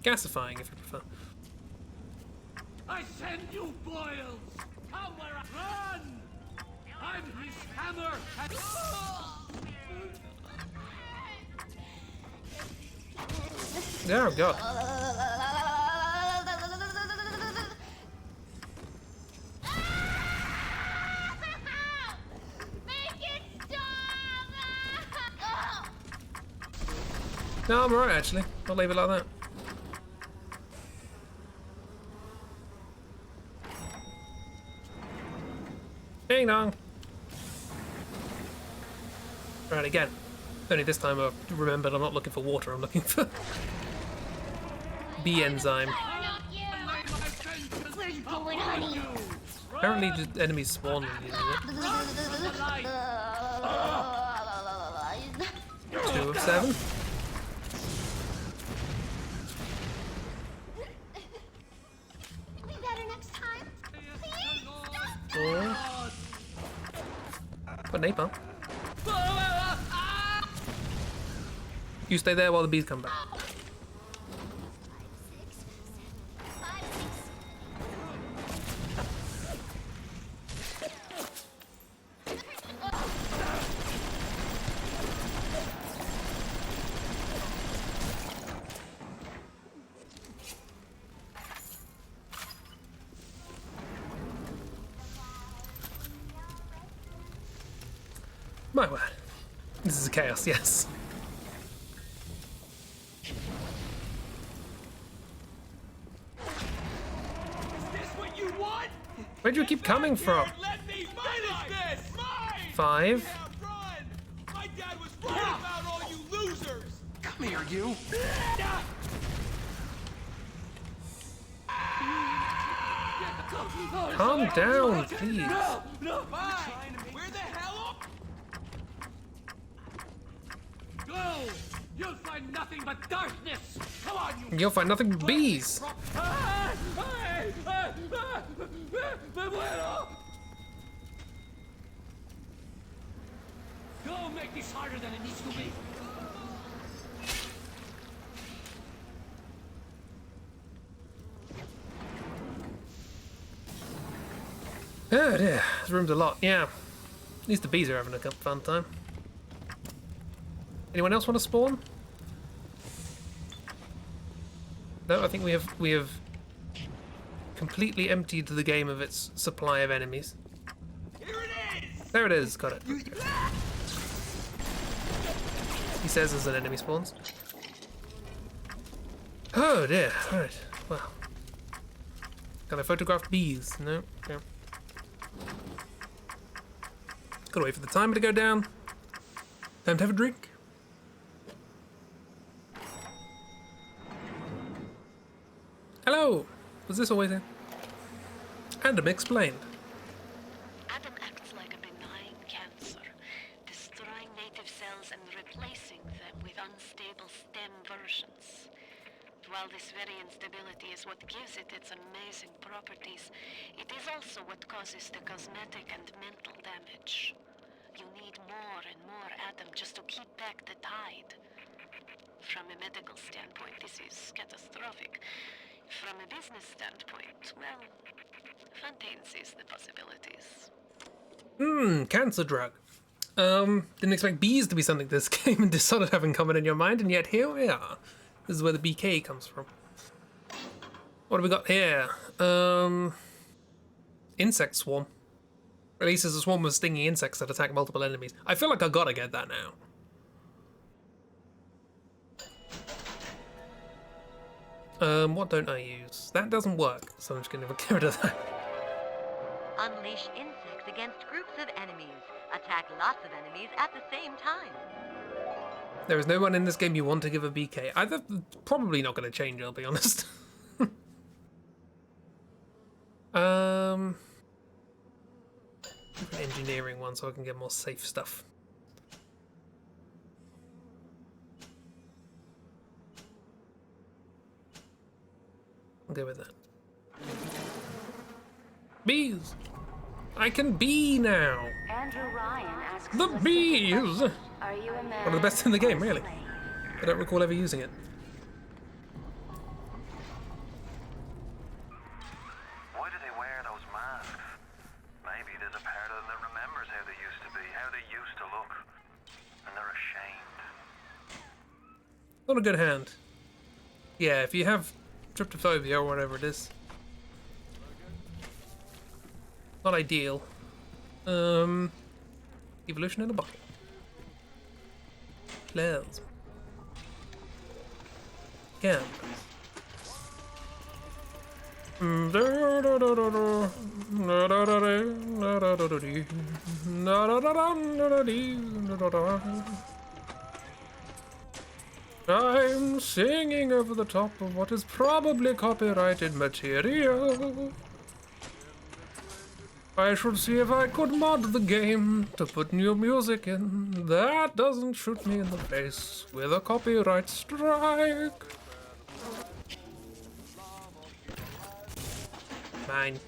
Gasifying, if you prefer. I send you boils! Come where I run! I'm his hammer and... Oh god. No, I'm alright actually. I'll leave it like that. Ding dong. Right, again. Only this time I remembered I'm not looking for water, I'm looking for B enzyme. Where you going, honey? Apparently just enemies spawn when using it. 2 of 7. Be better next time. Please stop. 4. Got napalm. You stay there while the bees come back. My word. This is chaos, yes. Is this what you want? Where do you keep coming from? Let me finish this! Mine! 5. Yeah, run! My dad was right about all you losers! Come here, you. Calm down, please. No, fine! Where the hell are... Go! You'll find nothing but darkness! Come on, you... You'll find nothing but bees. ¡Me muero! Go make this harder than it needs to be. Oh dear, this room's a lot, yeah. At least the bees are having a fun time. Anyone else want to spawn? No, I think we have completely emptied the game of its supply of enemies. Here it is! There it is, got it. He says as an enemy spawns. Oh dear, alright, well. Can I photograph bees? No, no. Gotta wait for the timer to go down. Time to have a drink. Hello! Was this always here? Adam explained. Adam acts like a benign cancer, destroying native cells and replacing them with unstable stem versions. While this very instability is what gives it its amazing properties, it is also what causes the cosmetic and mental damage. You need more and more Adam just to keep back the tide. From a medical standpoint, this is catastrophic. From a business standpoint, well, Fontaine sees the possibilities. Cancer drug. Didn't expect bees to be something this game and just sort of having common in your mind, and yet here we are. This is where the BK comes from. What have we got here? Insect swarm. Releases a swarm of stinging insects that attack multiple enemies. I feel like I gotta get that now. What don't I use? That doesn't work, so I'm just gonna get rid of that. Unleash insects against groups of enemies. Attack lots of enemies at the same time. There is no one in this game you want to give a BK. That's probably not going to change, I'll be honest. Engineering one so I can get more safe stuff. I'll go with that. Bees! I can bee now! Andrew Ryan asks The bees! Are you a man? One of the best in the game, really. I don't recall ever using it. Why do they wear those masks? Maybe there's a part of them that remembers how they used to be, how they used to look. And they're ashamed. Not a good hand. Yeah, if you have tryptophobia or whatever it is. Not ideal. Evolution in a bottle. Flares. Cameras. I'm singing over the top of what is probably copyrighted material. I should see if I could mod the game to put new music in. That doesn't shoot me in the face with a copyright strike. Mine.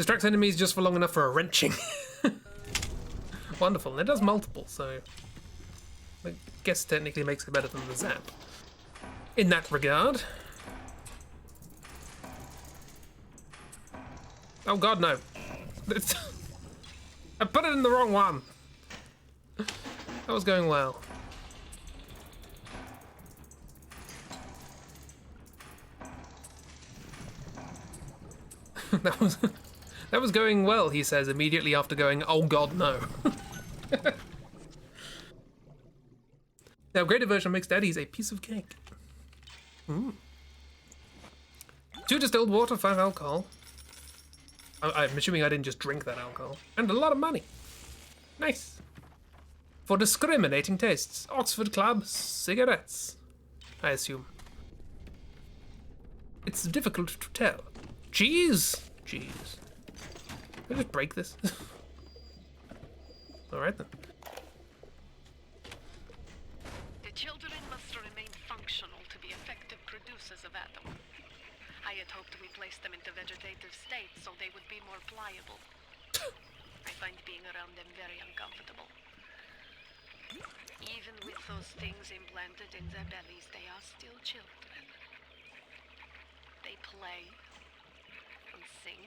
Distracts enemies just for long enough for a wrenching. Wonderful. And it does multiple, so I guess technically makes it better than the zap. In that regard. Oh god, no. I put it in the wrong one. That was going well. that was going well, he says immediately after going, oh god, no. The upgraded version makes daddies a piece of cake. 2 distilled water, 5 alcohol. I'm assuming I didn't just drink that alcohol. And a lot of money. Nice. For discriminating tastes. Oxford Club cigarettes, I assume. It's difficult to tell. Cheese! Cheese. Can I just break this? Alright then. The children must remain functional to be effective producers of Adam. I had hoped we placed them into vegetative states so they would be more pliable. I find being around them very uncomfortable. Even with those things implanted in their bellies, they are still children. They play and sing.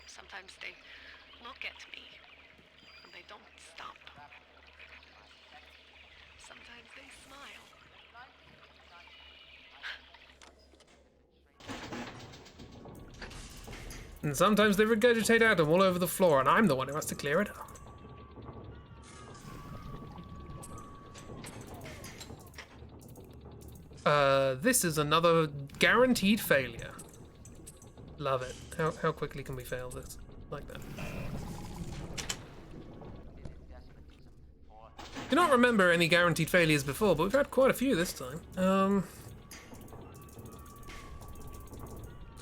Sometimes they look at me and they don't stop. Sometimes they smile. And sometimes they regurgitate Adam all over the floor, and I'm the one who has to clear it up. This is another guaranteed failure. Love it. How quickly can we fail this? Like that. I do not remember any guaranteed failures before, but we've had quite a few this time.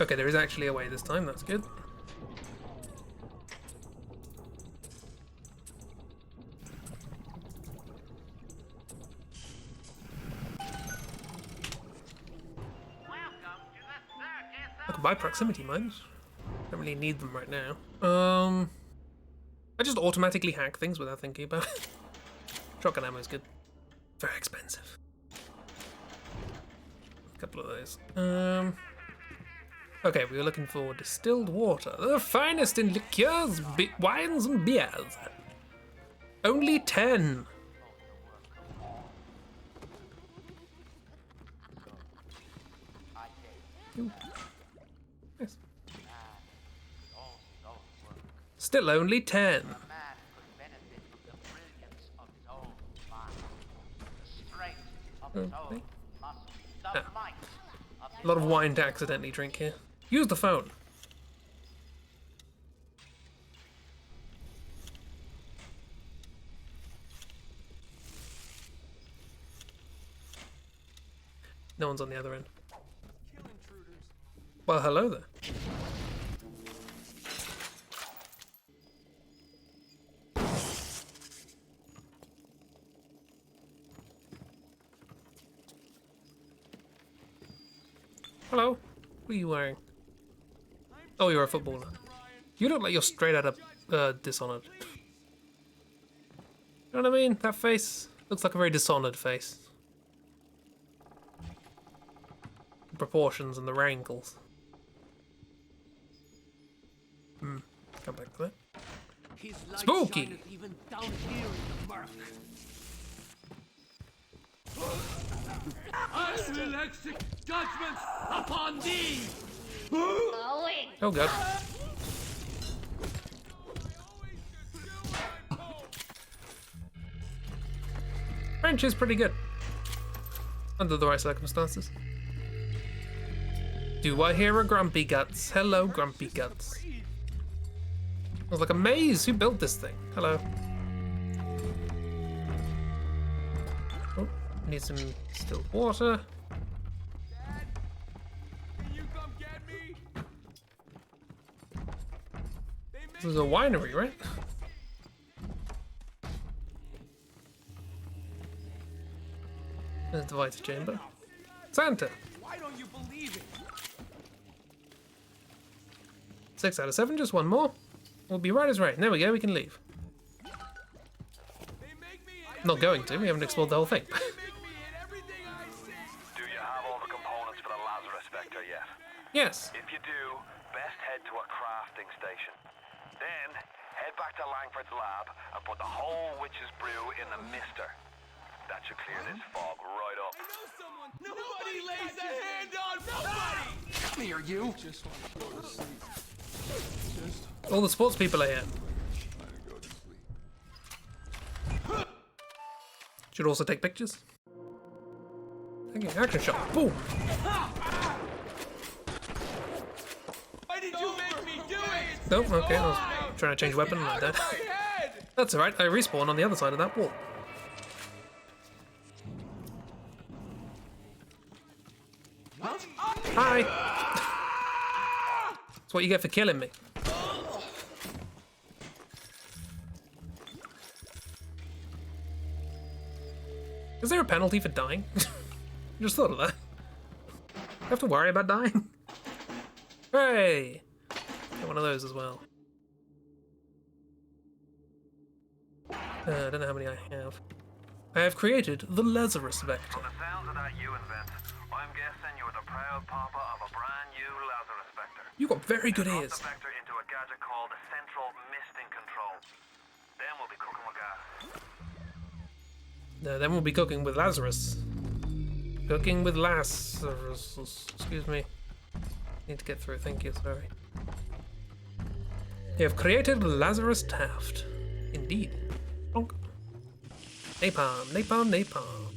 Okay, there is actually a way this time, that's good. I could buy proximity mines. Don't really need them right now. I just automatically hack things without thinking about it. Shotgun ammo is good. Very expensive. A couple of those. Okay, we were looking for distilled water. The finest in liqueurs, wines, and beers. Only 10. Ooh. Nice. Still only 10. Okay. Ah. A lot of wine to accidentally drink here. Use the phone. No one's on the other end. Well, hello there. Hello. What are you wearing? Oh, you're a footballer. You look like you're straight out of Dishonored. You know what I mean? That face looks like a very Dishonored face. The proportions and the wrinkles. Come back to that. Spooky! Even down here in the murk. I will execute judgment upon thee! Oh god. French is pretty good. Under the right circumstances. Do I hear a Grumpy Guts? Hello, Grumpy Guts. It was like a maze. Who built this thing? Hello. Oh, need some distilled water. This is a winery, right? There's the Vita Chamber. Santa! Why don't you believe it? 6 out of 7, just one more. We'll be right as rain. There we go, we can leave. Not going to, we haven't explored the whole thing. Do you have all the components for the Lazarus Vector yet? Yes. If you do, best head to a crafting station. Then, head back to Langford's lab and put the whole witch's brew in the mister. That should clear this fog right up. Nobody lays a hand on nobody! Come here, you! Just want to go to sleep. All the sports people are here. Should also take pictures. Okay, action shot. Boom! Why did you make me do it? Oh, okay, I was trying to change weapon and I died. That's alright, I respawn on the other side of that wall. Hi! That's what you get for killing me. Is there a penalty for dying? Just thought of that. I have to worry about dying? Hooray! Get one of those as well. I don't know how many I have. I have created the Lazarus Vector. From the sounds of that you invent, I'm guessing you're the proud papa of a brand new Lazarus Vector. You got very good Drop ears. the Vector into a gadget called the Central Misting Control. Then we'll be cooking with gas. No, then we'll be cooking with Lazarus. Cooking with Lazarus. Excuse me. Need to get through, thank you, sorry. You have created Lazarus Taft. Indeed. Bonk. Napalm, napalm, napalm.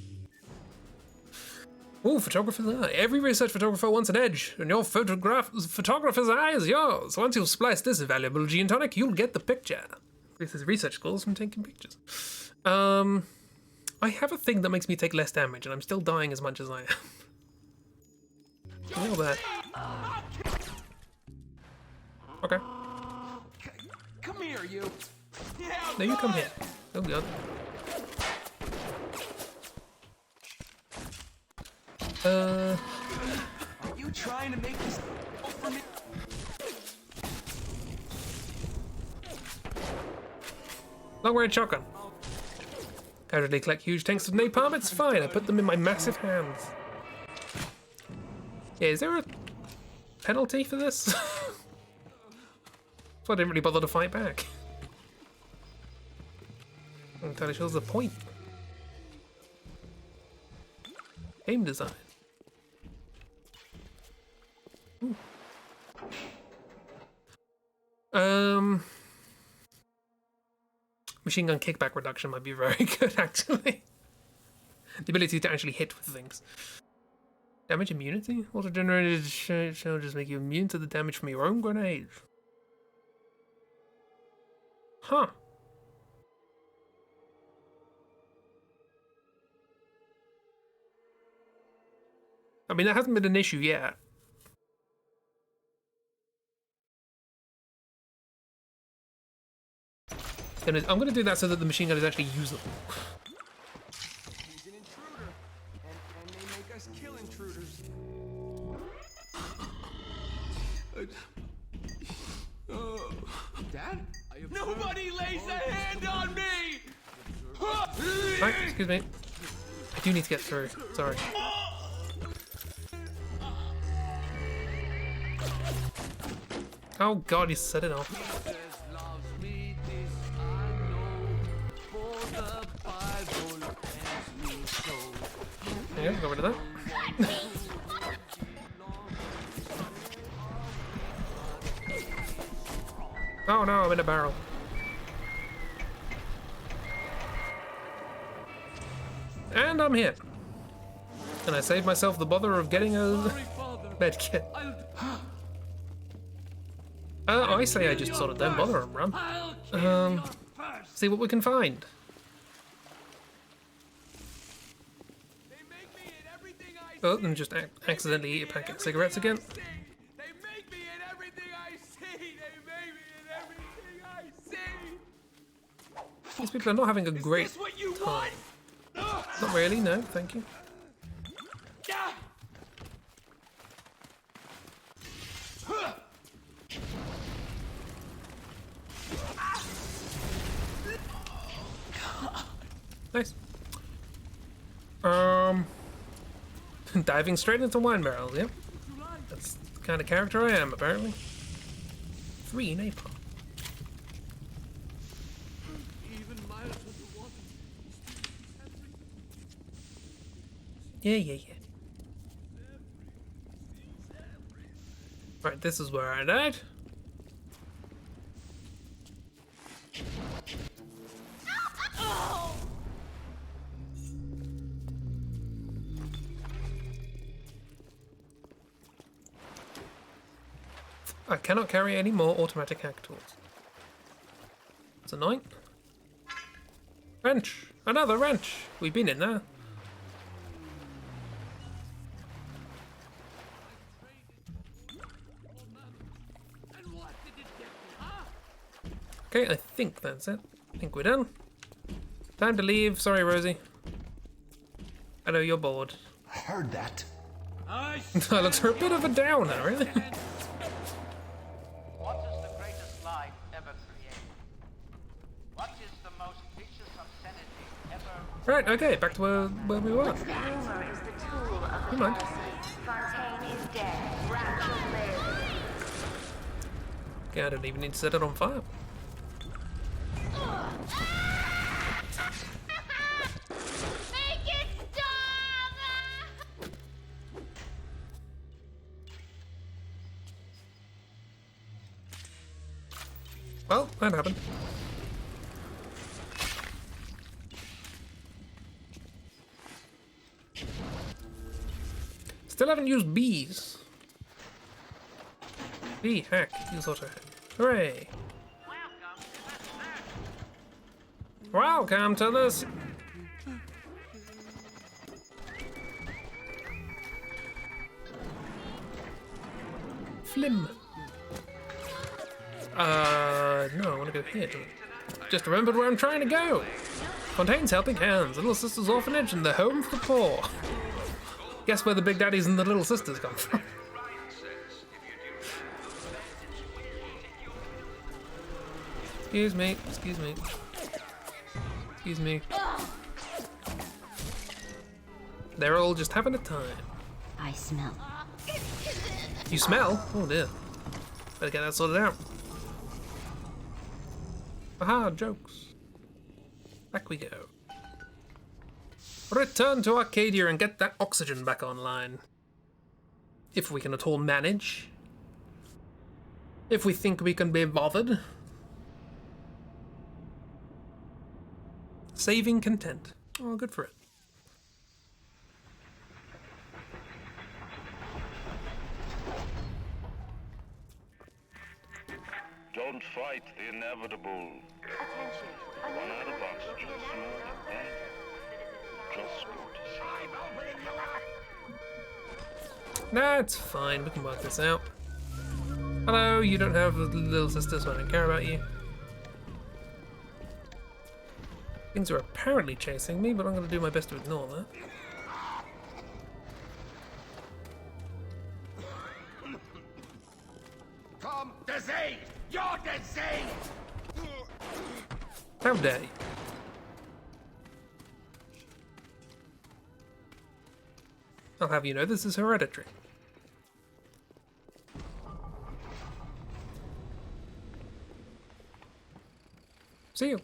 Ooh, photographer's eye. Every research photographer wants an edge, and your photographer's eye is yours. Once you've spliced this valuable gene tonic, you'll get the picture. This is research goals from taking pictures. I have a thing that makes me take less damage, and I'm still dying as much as I am. All that. Okay. Come here, you. No, you come here. Oh god. Are you trying to make this for me? Long range shotgun. Casually collect huge tanks of napalm. It's fine. I put them in my massive hands. Yeah, is there a penalty for this? So I didn't really bother to fight back. I'm not entirely sure the point. Game design. Ooh. Machine gun kickback reduction might be very good, actually. The ability to actually hit with things. Damage immunity? Auto-generated challenges make you immune to the damage from your own grenade. Huh. I mean, that hasn't been an issue yet. I'm going to do that so that the machine gun is actually usable. He's an intruder, and they make us kill intruders. Dad? Nobody lays a hand on me! Right, excuse me. I do need to get through. Sorry. Oh god, he set it off. Yeah, go rid of that. Oh no, I'm in a barrel. And I'm hit. And I saved myself the bother of getting a med kit. I say I just sort of don't bother and run. See what we can find. Oh, and just accidentally eat a packet of cigarettes again. They make me in everything I see. They make me in everything I see. These people are not having a great time. Not really, no, thank you. Nice. Diving straight into wine barrels, yep. That's the kind of character I am, apparently. 3 napalm. Yeah. Right, this is where I died. I cannot carry any more automatic hack tools. It's annoying. Wrench! Another wrench! We've been in there. Okay, I think that's it. I think we're done. Time to leave. Sorry, Rosie. I know you're bored. I heard that. I looked for a bit of a downer, really. What is the greatest lie ever created? What is the most vicious obscenity ever... Right, okay, back to where we were. Humor is the tool of the Come on. Fontaine is dead. Rapture lives. Okay, I don't even need to set it on fire. Make it stop! Well, that happened. Still haven't used bees. Bee hack, use auto hack. Hooray! Welcome to this. Flim. No, I want to go here. Just remembered where I'm trying to go. Fontaine's Helping Hands, Little Sisters Orphanage, and the Home for the Poor. Guess where the Big Daddies and the Little Sisters come from. Excuse me, excuse me. Excuse me. They're all just having a time. I smell. You smell? Oh dear. Better get that sorted out. Aha, jokes. Back we go. Return to Arcadia and get that oxygen back online. If we can at all manage. If we think we can be bothered. Saving content. Oh, good for it. Don't fight the inevitable. Run out of oxygen soon, and then just go to sleep. Nah, it's fine. We can work this out. Hello, you don't have a little sister, so I don't care about you. Things are apparently chasing me, but I'm going to do my best to ignore that. Come, disease! You're disease! How dare you? I'll have you know this is hereditary. See you.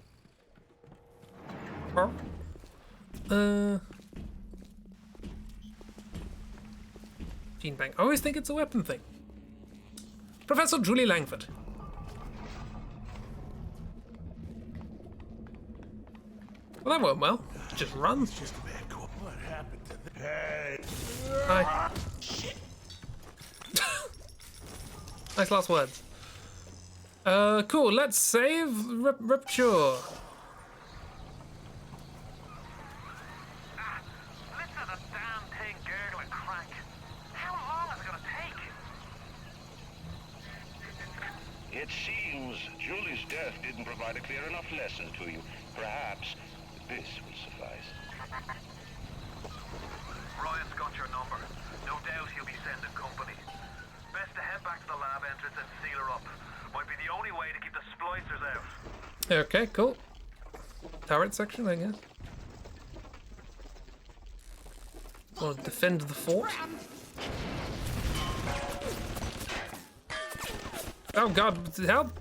Gene bank. I always think it's a weapon thing. Professor Julie Langford. Well, that went well. Just run. It's just a bad call. What happened to the... Hey! Hi. Shit! Nice last words. Cool. Let's save Rupture. Listen to the damn thing gurgle and crank. How long is it gonna take? It seems Julie's death didn't provide a clear enough lesson to you. Perhaps this will suffice. Ryan's got your number. No doubt he'll be sending company. Best to head back to the lab entrance and seal her up. Might be the only way to keep the splicers out. Okay, cool. Turret section, I guess. Want to defend the fort? Oh god, help!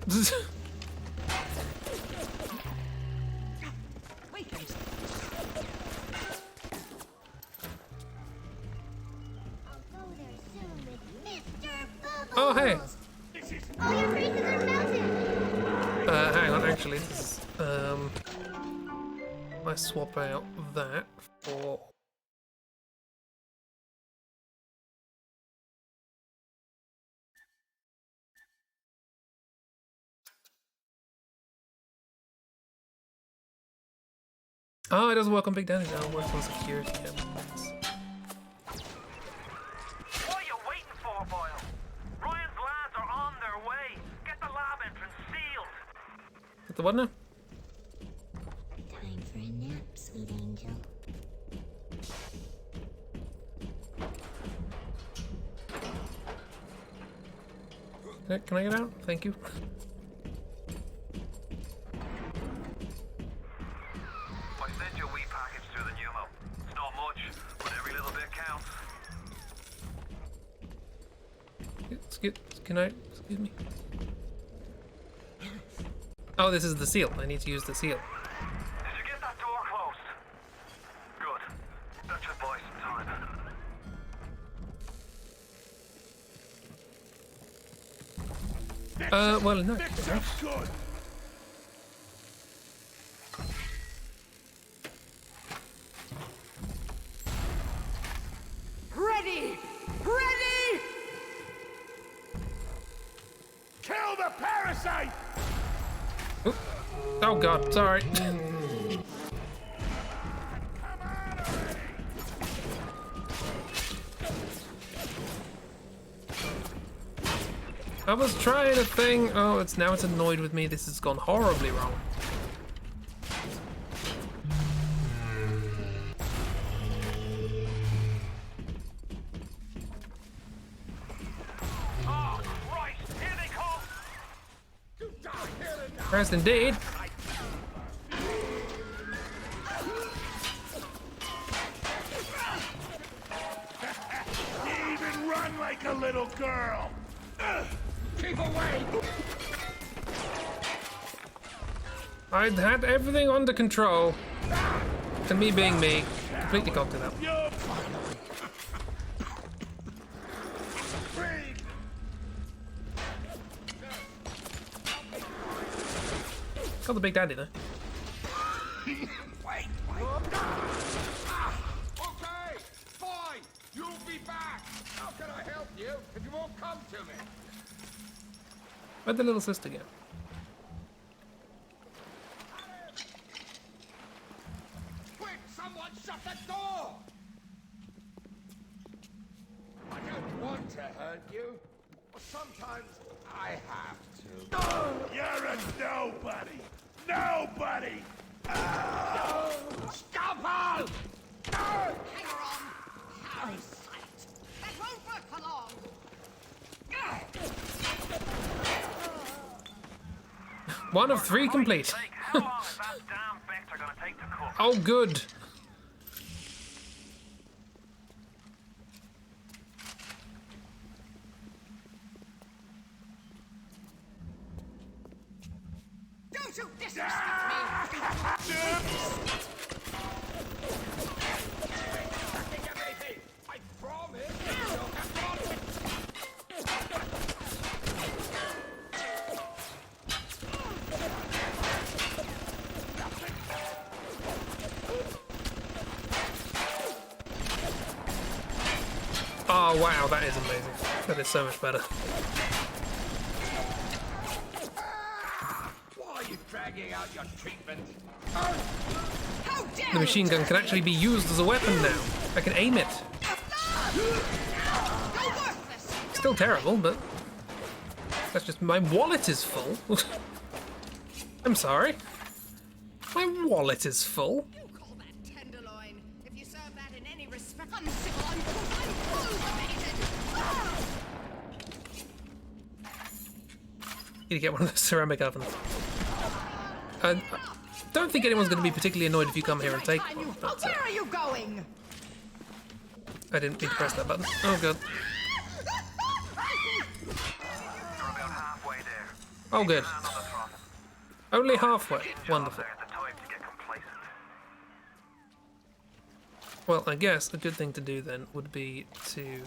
Oh, hey! All your faces are melted! Hang on, actually, this is, I swap out that for... Oh, it doesn't work on Big Daddy now, it works on security cameras. What are you waiting for, Boyle? Ryan's lads are on their way. Get the lab entrance sealed. Get the what now? Time for a nap, sweet angel. Can I get out? Thank you. I sent you a wee package through the pneumo. It's not much, but every little bit counts. Excuse me. Oh, this is the seal. I need to use the seal. Did you get that door closed? Good. That should buy some time. Well, no. Good. Ready! Ready! Kill the parasite! Oop. Oh god, sorry. I was trying a thing. Oh, it's annoyed with me. This has gone horribly wrong. Oh, right! Here they come! First indeed. You even run like a little girl! Keep away! I'd had everything under control. And me being me, completely cocked it up. You're Got the Big Daddy though. Wait! Okay, fine. You'll be back. How can I help you if you won't come to me? Where'd the little sister go? Quick! Someone shut the door! I don't want to hurt you, but sometimes I have to. You're a nobody! Nobody! Scalpel! Hang on! Parasite! That won't work for long! One of 3 complete. How long is that damn vector gonna take to cook? Oh, good. Don't you disrespect me! I promise. Oh wow, that is amazing. That is so much better. Why are you dragging out your treatment? How dare The machine gun can actually be used as a weapon now. I can aim it. Still terrible, but that's just my wallet is full. I'm sorry. My wallet is full. You call that tenderloin? If you serve that in any respect, uncivil, uncultivated. Need to get one of those ceramic ovens. I don't think anyone's going to be particularly annoyed if you come here and take one. But, Where are you going? I didn't mean to press that button. Oh god. Oh good. Only halfway. Wonderful. Well, I guess a good thing to do then would be to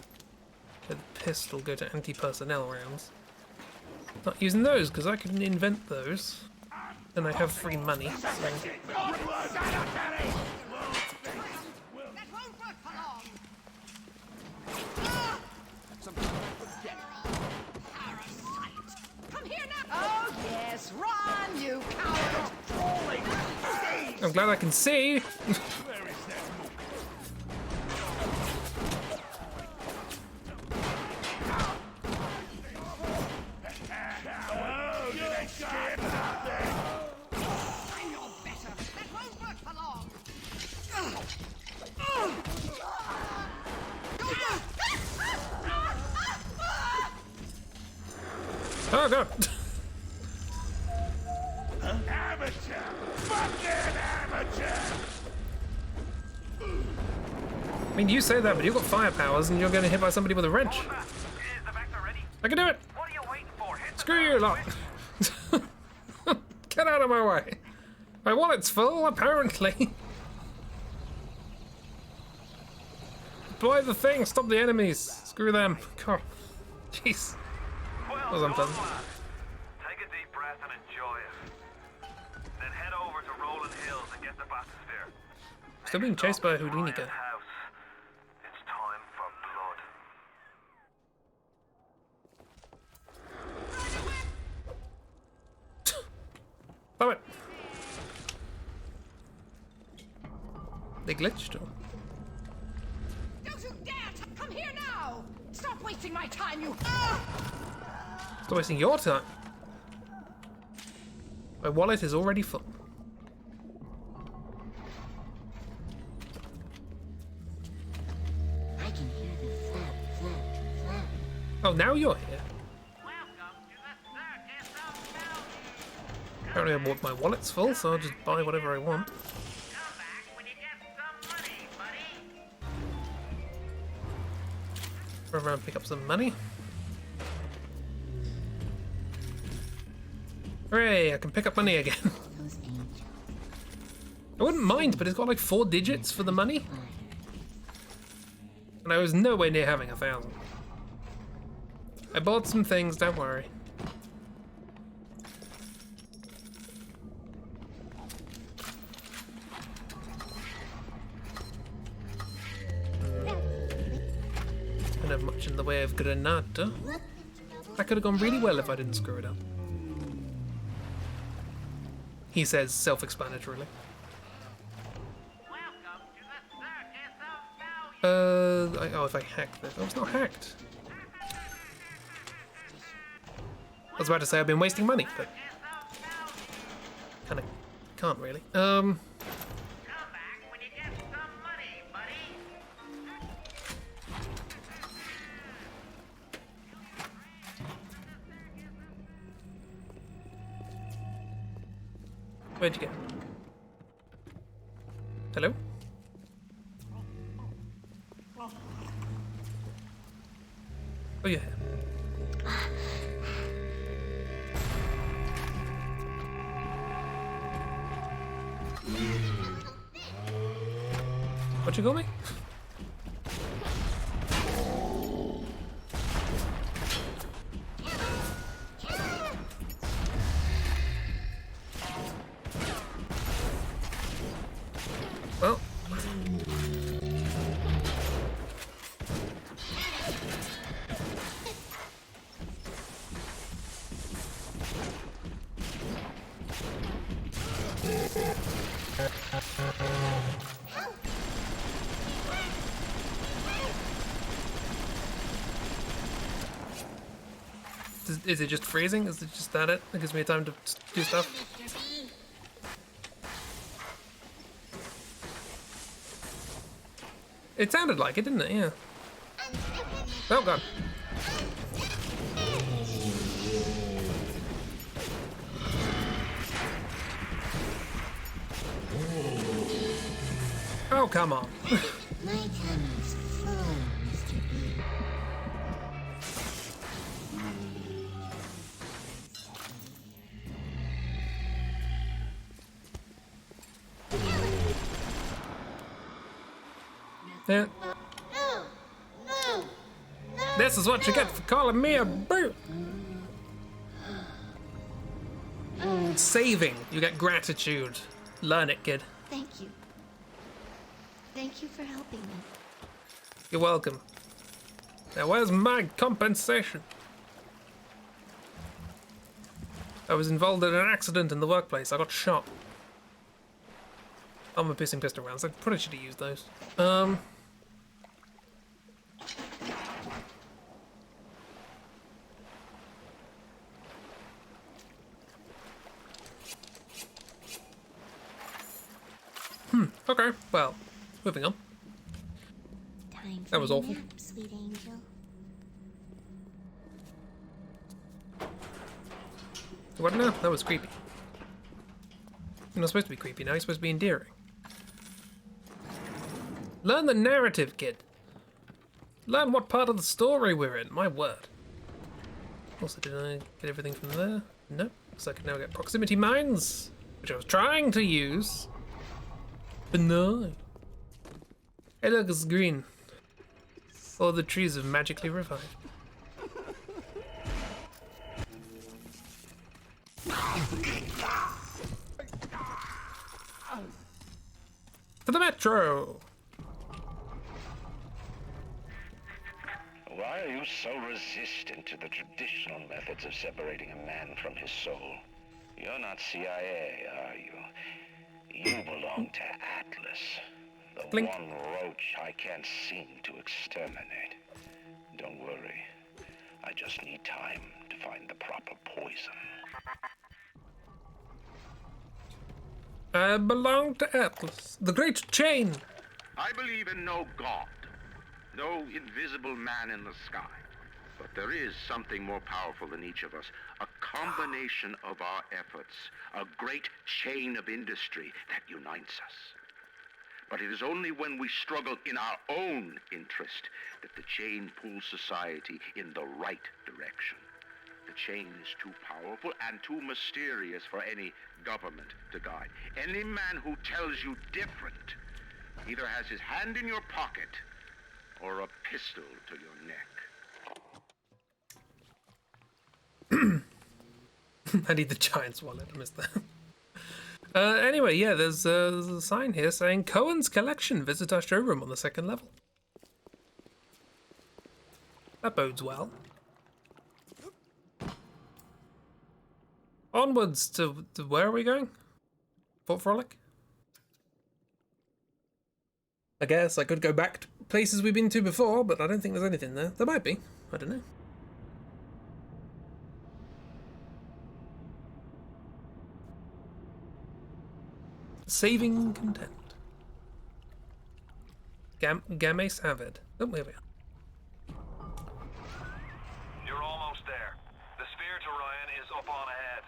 with the pistol go to anti-personnel rounds. Not using those because I can invent those, and I have free money. So. Come here now! Oh yes, run, you coward! I'm glad I can see. Oh god! Amateur! Fucking amateur! I mean, you say that, but you've got fire powers and you're getting hit by somebody with a wrench. I can do it! Screw you lot! Get out of my way! My wallet's full, apparently. Deploy the thing, stop the enemies. Screw them. God. Jeez. That was unpleasant. Take a deep breath and enjoy it. Then head over to Rolling Hills and get the bathysphere. Still being chased by a Houdini guy. It's time for blood. Damn it. They glitched or? Don't you dare! Come here now! Stop wasting my time, you... Stop wasting your time. My wallet is already full. I can hear the flap, flap, flap. Oh, now you're here. Apparently I bought my wallet's full, so I'll just buy whatever I want. Run around and pick up some money. Hooray, I can pick up money again. I wouldn't mind, but it's got like 4 digits for the money. And I was nowhere near having 1,000. I bought some things, don't worry. Don't have much in the way of granada. That could have gone really well if I didn't screw it up. He says self-explanatorily. Oh, if I hack this. Oh, it's not hacked. I was about to say I've been wasting money, but kind of can't really. Where'd you go? Hello? Oh, yeah. What you call me? Well. Is it just freezing? Is it just that it? It gives me time to do stuff? It sounded like it, didn't it? Yeah. Oh god. Oh, Oh, come on. My tummy's full. Yeah. This is what you get for calling me a brute. Saving. You get gratitude. Learn it, kid. Thank you. Thank you for helping me. You're welcome. Now, where's my compensation? I was involved in an accident in the workplace. I got shot. I'm a pissing pistol rounds. I probably should have used those. Okay, well, moving on. Time for That was a awful. nap, sweet angel. What now? That was creepy. You're not supposed to be creepy now, you're supposed to be endearing. Learn the narrative, kid. Learn what part of the story we're in, my word. Also, did I get everything from there? No. So I can now get proximity mines, which I was trying to use. But no. Hey look, it's green. All the trees have magically revived. To the metro! Why are you so resistant to the traditional methods of separating a man from his soul? You're not CIA, are you? You belong to Atlas, the Blink. one roach I can't seem to exterminate. Don't worry. I just need time to find the proper poison. I belong to Atlas, the great chain. I believe in no god, no invisible man in the sky. But there is something more powerful than each of us, a combination of our efforts, a great chain of industry that unites us. But it is only when we struggle in our own interest that the chain pulls society in the right direction. The chain is too powerful and too mysterious for any government to guide. Any man who tells you different either has his hand in your pocket or a pistol to your neck. I need the giant's wallet, I missed that. Anyway, yeah, there's a sign here saying Cohen's Collection, visit our showroom on the 2nd level. That bodes well. Onwards to where are we going? Fort Frolic? I guess I could go back to places we've been to before, but I don't think there's anything there. There might be. I don't know. Saving content. Game Savid. Oh, here we are. You're almost there. The sphere to Ryan is up on ahead.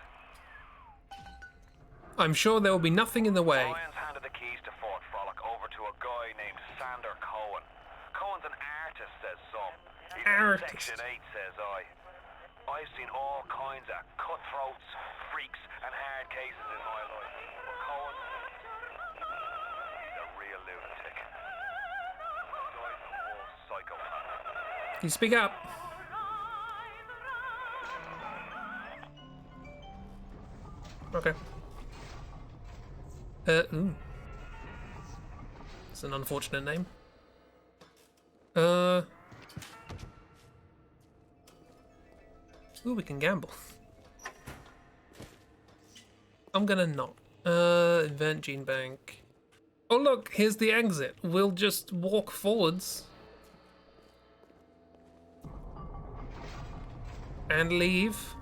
I'm sure there will be nothing in the way. Ryan's handed the keys to Fort Frolic over to a guy named Sander Cohen. Cohen's an artist, says some. He's in Section 8, says I. I've seen all kinds of cutthroats, freaks, and hard cases in my life. But Cohen, he's a real lunatic. The guy's a full psychopath. Can you speak up? Okay. Ooh. It's an unfortunate name. Ooh, we can gamble. I'm gonna not. Invent gene bank. Oh look, here's the exit. We'll just walk forwards. And leave.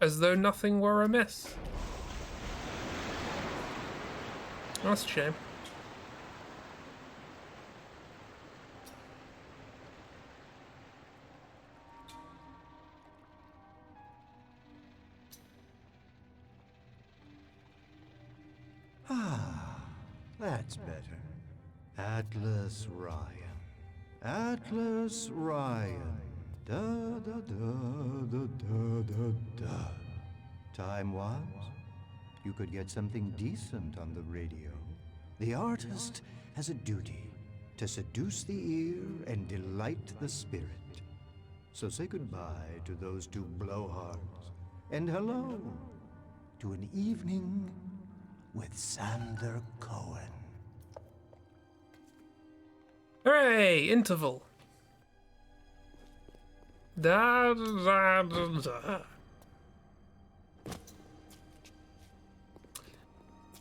As though nothing were amiss. That's a shame. That's better. Atlas Ryan. Atlas Ryan. Da da da da da da da. Time was, you could get something decent on the radio. The artist has a duty to seduce the ear and delight the spirit. So say goodbye to those two blowhards, and hello to an evening with Sander Cohen. Hooray! Interval. Da, da, da, da.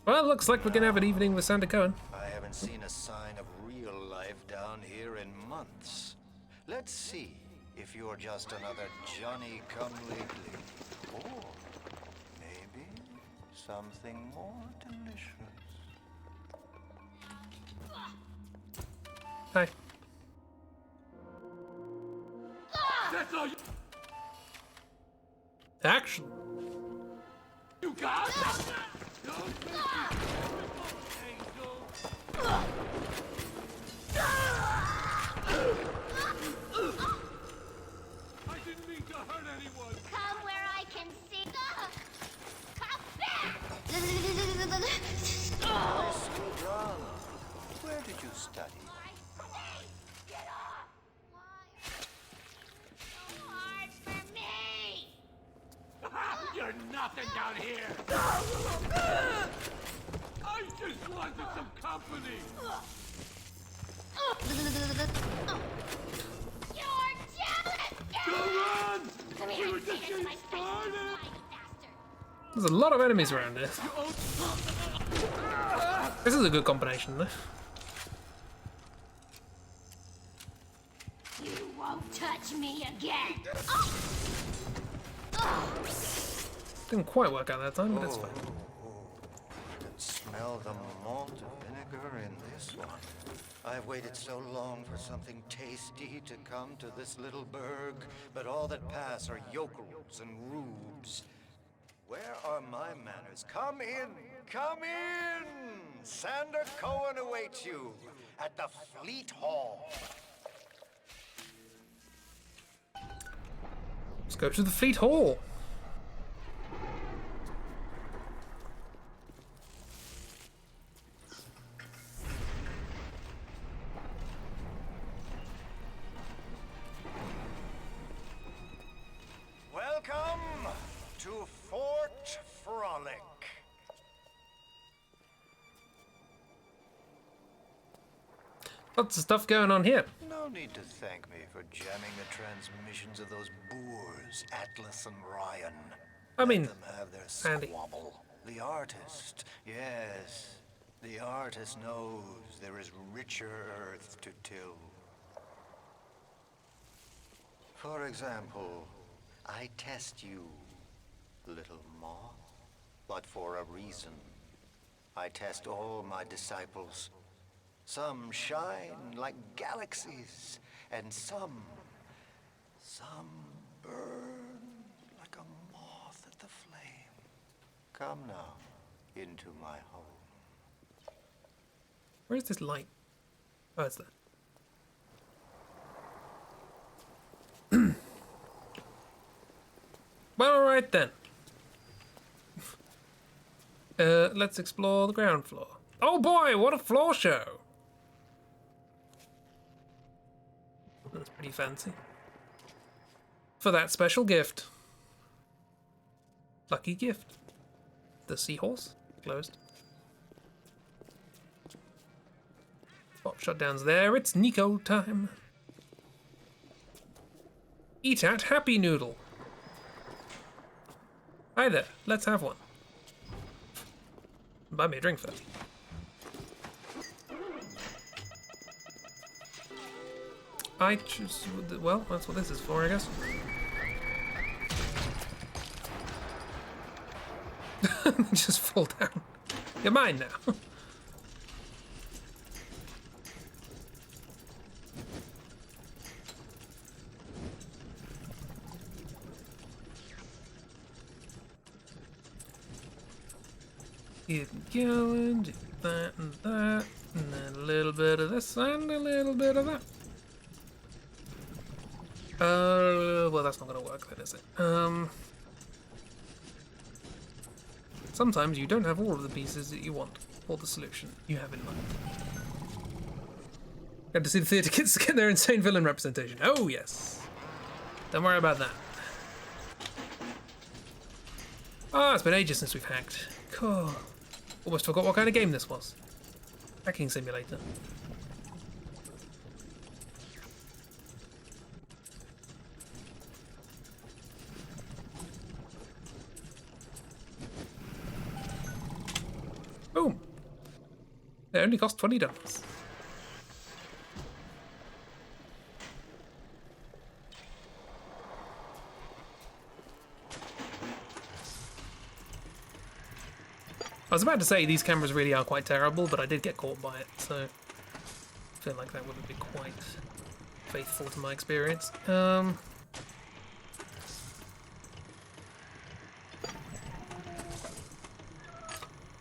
Well, looks like we're gonna have an evening with Sander Cohen. I haven't seen a sign of real life down here in months. Let's see if you're just another Johnny-come-lately, or maybe something more delicious. Hi. That's all you... Action. You got? Don't make me Angel. I didn't mean to hurt anyone. Come where I can see. Come back! Nicely done. Where did you study? Get off! So hard for me! You're nothing down here. I just wanted some company. You're jealous! Go run! Come We here were and just see getting this, my started. There's a lot of enemies around here. This is a good combination, though. You won't touch me again! Didn't quite work out that time, but it's fine. I can smell the malt vinegar in this one. I've waited so long for something tasty to come to this little burg, but all that pass are yokels and rubes. Where are my manners? Come in! Come in! Sander Cohen awaits you at the Fleet Hall. Let's go to the Fleet Hall. Welcome to Fort Frolic. Lots of stuff going on here. No need to thank me for jamming the transmissions of those boors, Atlas and Ryan. I mean, Let them have their Andy. squabble. The artist, yes, the artist knows there is richer earth to till. For example, I test you, little moth, but for a reason. I test all my disciples. Some shine like galaxies, and some burn like a moth at the flame. Come now, into my home. Where is this light? Oh, it's there. Well, alright then. Let's explore the ground floor. Oh boy, what a floor show! That's pretty fancy. For that special gift. Lucky gift. The seahorse? Closed. Pop shutdowns there. It's Nico time. Eat at Happy Noodle. Hi there. Let's have one. Buy me a drink first. I choose. Well, that's what this is for, I guess. Just fall down. You're mine now. You can kill and do that and that, and then a little bit of this and a little bit of that. Well, that's not gonna work then, is it? Sometimes you don't have all of the pieces that you want. or the solution you have in mind? Got to see the theatre kids get their insane villain representation. Oh, yes. Don't worry about that. Ah, it's been ages since we've hacked. Cool. Almost forgot what kind of game this was. Hacking simulator. Boom. They only cost $20. I was about to say these cameras really are quite terrible, but I did get caught by it, so I feel like that wouldn't be quite faithful to my experience.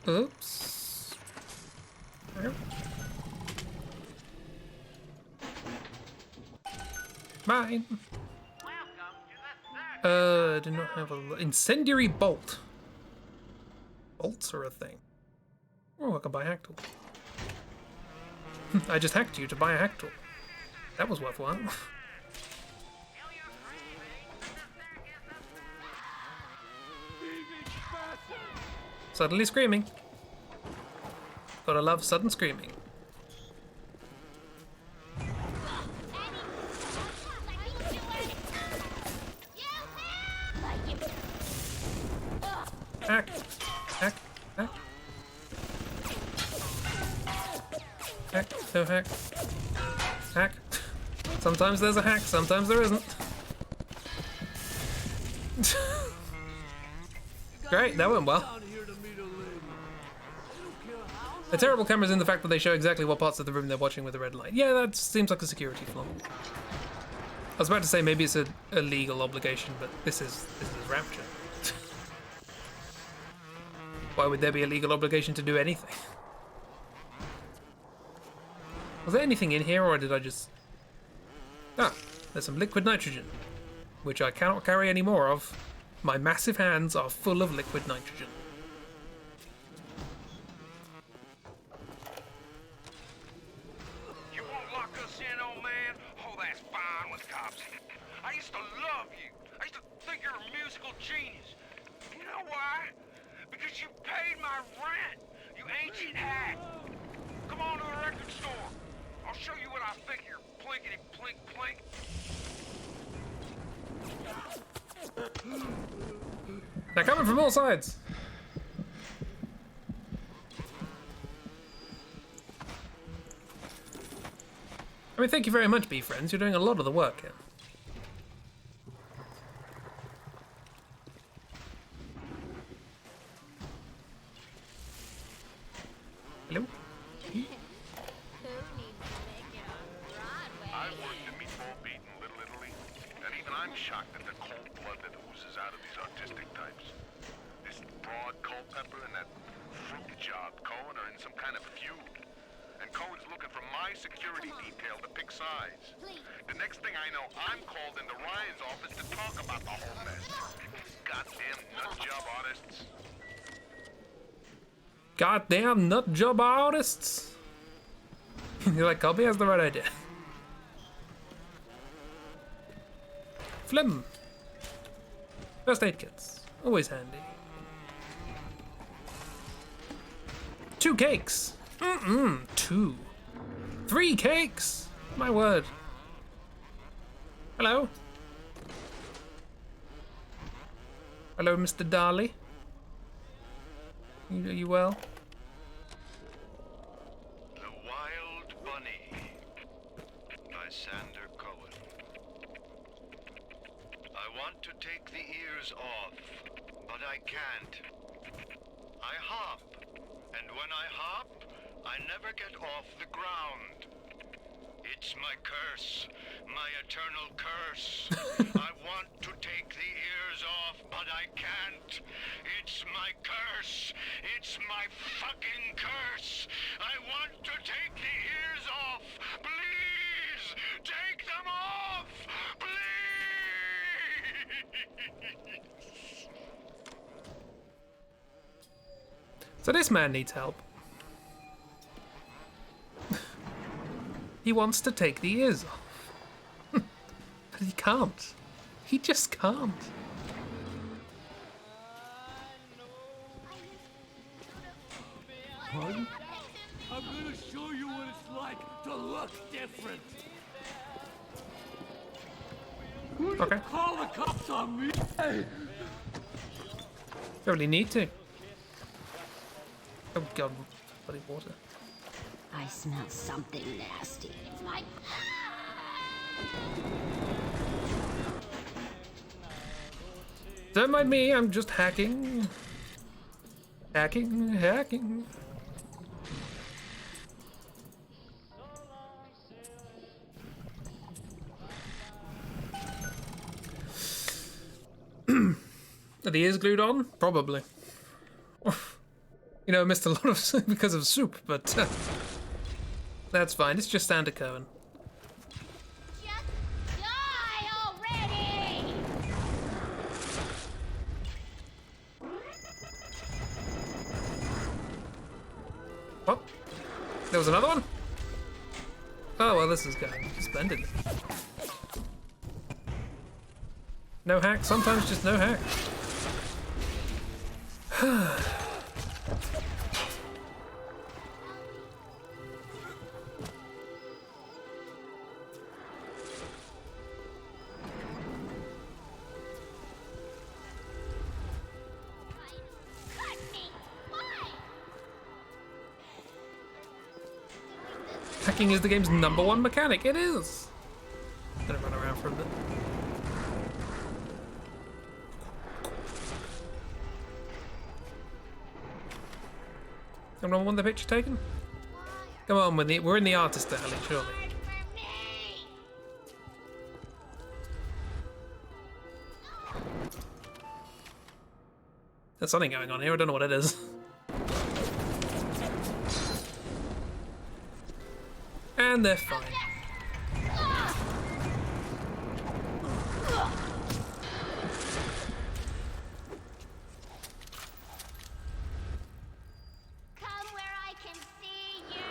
Oops. Mine. Do not have a incendiary bolt. Bolts are a thing. Oh, I can buy a hack tool. I just hacked you to buy a hack tool. That was worthwhile. Suddenly screaming. Gotta love sudden screaming. Hack. Hack. Hack. Hack. No hack. Hack. Sometimes there's a hack, sometimes there isn't. Great, that went well. The terrible camera's in the fact that they show exactly what parts of the room they're watching with a red light. Yeah, that seems like a security flaw. I was about to say maybe it's a legal obligation, but this is Rapture. Why would there be a legal obligation to do anything? Was there anything in here, or did I just... Ah, there's some liquid nitrogen, which I cannot carry any more of. My massive hands are full of liquid nitrogen. You won't lock us in, old man? Oh, that's fine with cops. I used to love you. I used to think you're a musical genius. You know why? Because you paid my rent, you ancient hack. Come on to the record store. I'll show you what I figure. Plinkety plink plink. They're coming from all sides. I mean, thank you very much, B-Friends. You're doing a lot of the work here. Hello? I worked in meatball beat in Little Italy, and even I'm shocked at the cold blood that oozes out of these artistic types. This broad Culpepper and that fruit job Cohen are in some kind of feud. And Cohen's looking for my security detail to pick sides. The next thing I know, I'm called into Ryan's office to talk about the whole mess. Goddamn nut job artists. Goddamn nut job artists. You're like, Colby has the right idea. Phlegm. First aid kits. Always handy. 2 cakes. 2. 3 cakes. My word. Hello. Hello, Mr. Darley. Are you well? The Wild Bunny by Sander Cohen. I want to take the ears off, but I can't. I hop, and when I hop, I never get off the ground. It's my curse, my eternal curse. I want to take the ears off, but I can't. It's my curse. It's my fucking curse. I want to take the ears off. Please, take them off. Please. So this man needs help. He wants to take the ears off. But he can't. He just can't. Pardon? I'm gonna show you what it's like to look different. Okay. Call the cops on me. Hey. Don't really need to. Oh god, bloody water. I smell something nasty. Don't mind me, I'm just hacking. Hacking. Are the ears glued on? Probably. You know, I missed a lot of because of soup, but that's fine. It's just Sander Cohen. Just die already! Oh, there was another one? Oh, well, this is going splendid. No hack, sometimes just no hack. Hacking is the game's #1 mechanic. It is. Gonna run around for a bit. Anyone want the picture taken? Come on, we're in the artist alley, surely. There's something going on here. I don't know what it is. And they're fine. Come where I can see you.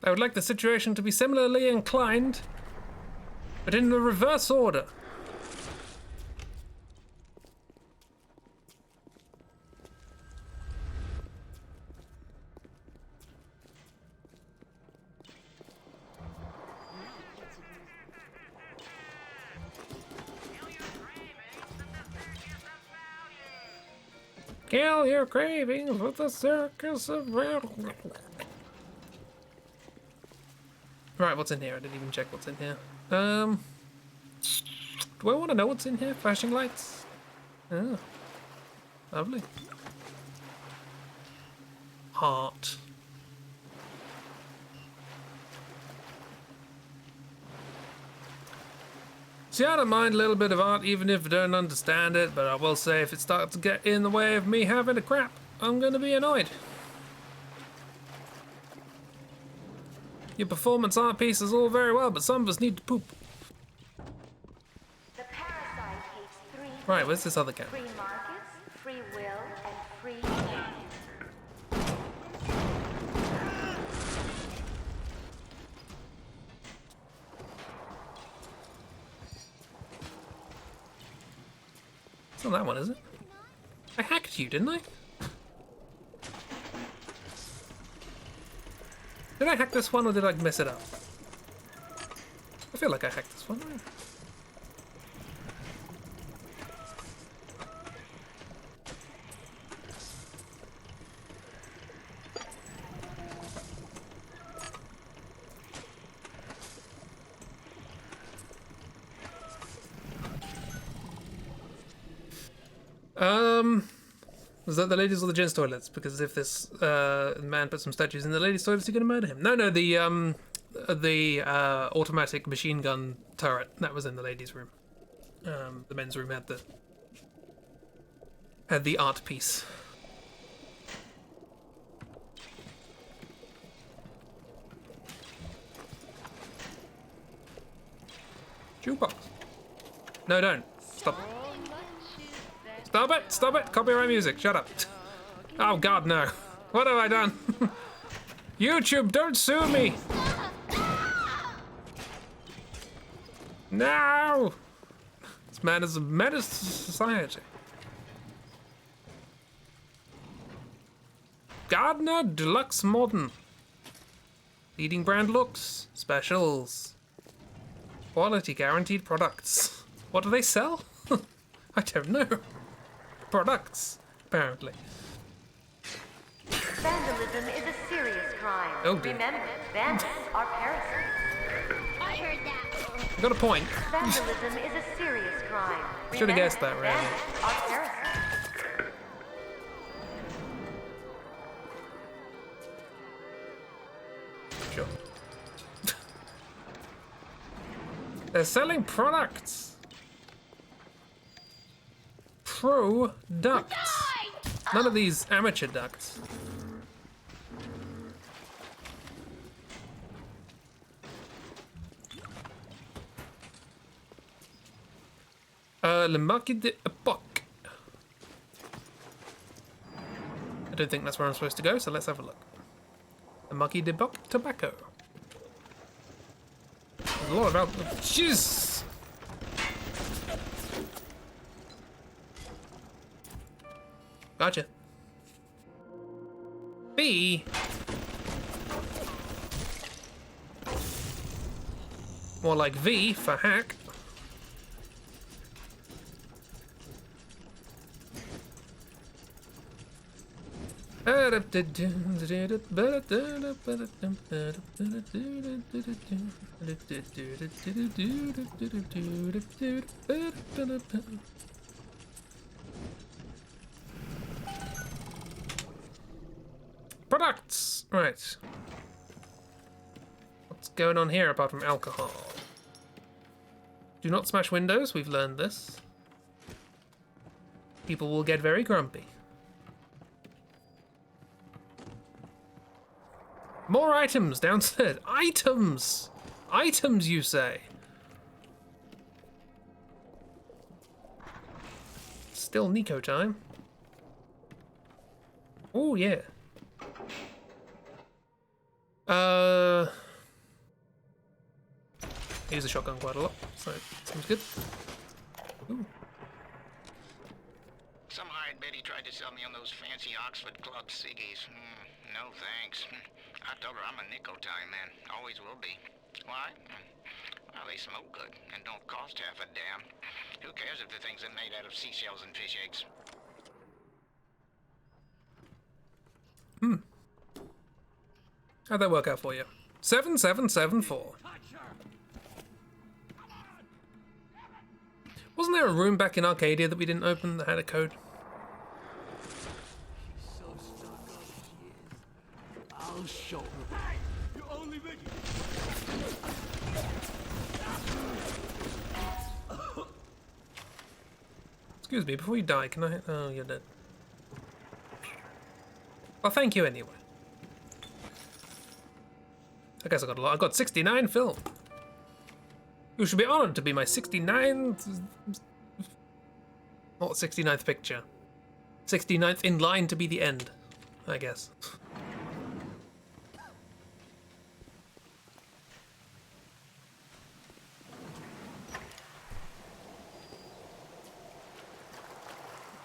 I would like the situation to be similarly inclined, but in the reverse order. Kill your cravings with the circus of value. Right, what's in here? I didn't even check what's in here. Do I want to know what's in here? Flashing lights? Oh. Lovely. Heart. See, I don't mind a little bit of art even if I don't understand it, but I will say if it starts to get in the way of me having a crap, I'm gonna be annoyed. Your performance art piece is all very well, but some of us need to poop. The parasite hates three Right, where's this other cat? free markets, free will, and free time. It's not that one, is it? I hacked you, didn't I? Did I hack this one or did I mess it up? I feel like I hacked this one. Was that the ladies or the gents' toilets? Because if this man put some statues in the ladies' toilets, you're gonna murder him. No, the automatic machine gun turret that was in the ladies' room. The men's room had the art piece. Jukebox. No, don't. Stop. Stop it! Stop it! Copyright music. Shut up. Oh God, no. What have I done? YouTube, don't sue me. No. This man is a menace to society. Gardner Deluxe Modern. Leading brand looks, specials. Quality guaranteed products. What do they sell? I don't know. Products, apparently. Vandalism is a serious crime. Oh, dear. Remember, vandals are parasites. I heard that. Got a point. Vandalism is a serious crime. Should have guessed that, really. Vandals are parasites. Sure. They're selling products. Pro ducts. None of these amateur ducts. Le Marquis de Epoque. I don't think that's where I'm supposed to go, so let's have a look. The Marquis de Epoque tobacco. There's a lot about. Jeez. Gotcha. B. More like V for hack. Products! Right. What's going on here apart from alcohol? Do not smash windows, we've learned this. People will get very grumpy. More items downstairs. Items! Items, you say? Still Nico time. Oh, yeah. Use the shotgun quite a lot, so it seems good. Ooh. Some hired Betty tried to sell me on those fancy Oxford Club ciggies. No thanks. I told her I'm a nicotine man. Always will be. Why? Well, they smoke good and don't cost half a damn. Who cares if the things are made out of seashells and fish eggs? How'd that work out for you? 7774. Wasn't there a room back in Arcadia that we didn't open that had a code? So stuck up she is. I'll show her. Hey, you only make it. Excuse me, before you die, can I... Oh, you're dead. Well, thank you anyway. I guess I got a lot. I got 69 film. You should be honored to be my 69th... Not 69th picture. 69th in line to be the end, I guess.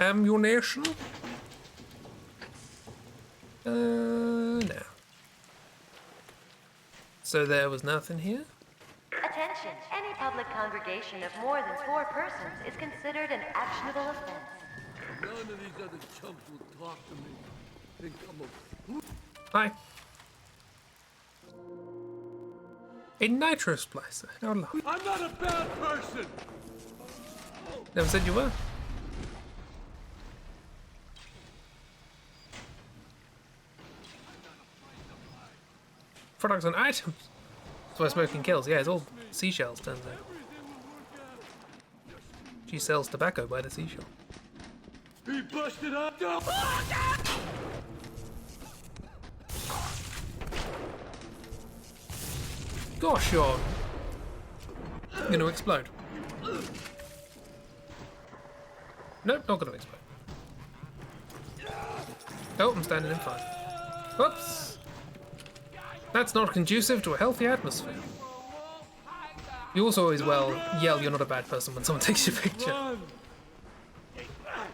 Ammunition? No. So there was nothing here? Attention! Any public congregation of more than 4 persons is considered an actionable offense. None of these other chumps will talk to me. Think I'm a... Hi. A nitro splicer. How low? I'm not a bad person! Never said you were. Products and items. That's why smoking kills. Yeah, it's all seashells, turns out. She sells tobacco by the seashell. He busted up. Gosh, you're gonna explode. Nope, not gonna explode. Oh, I'm standing in fire. Whoops! That's not conducive to a healthy atmosphere. You also always yell you're not a bad person when someone takes your picture.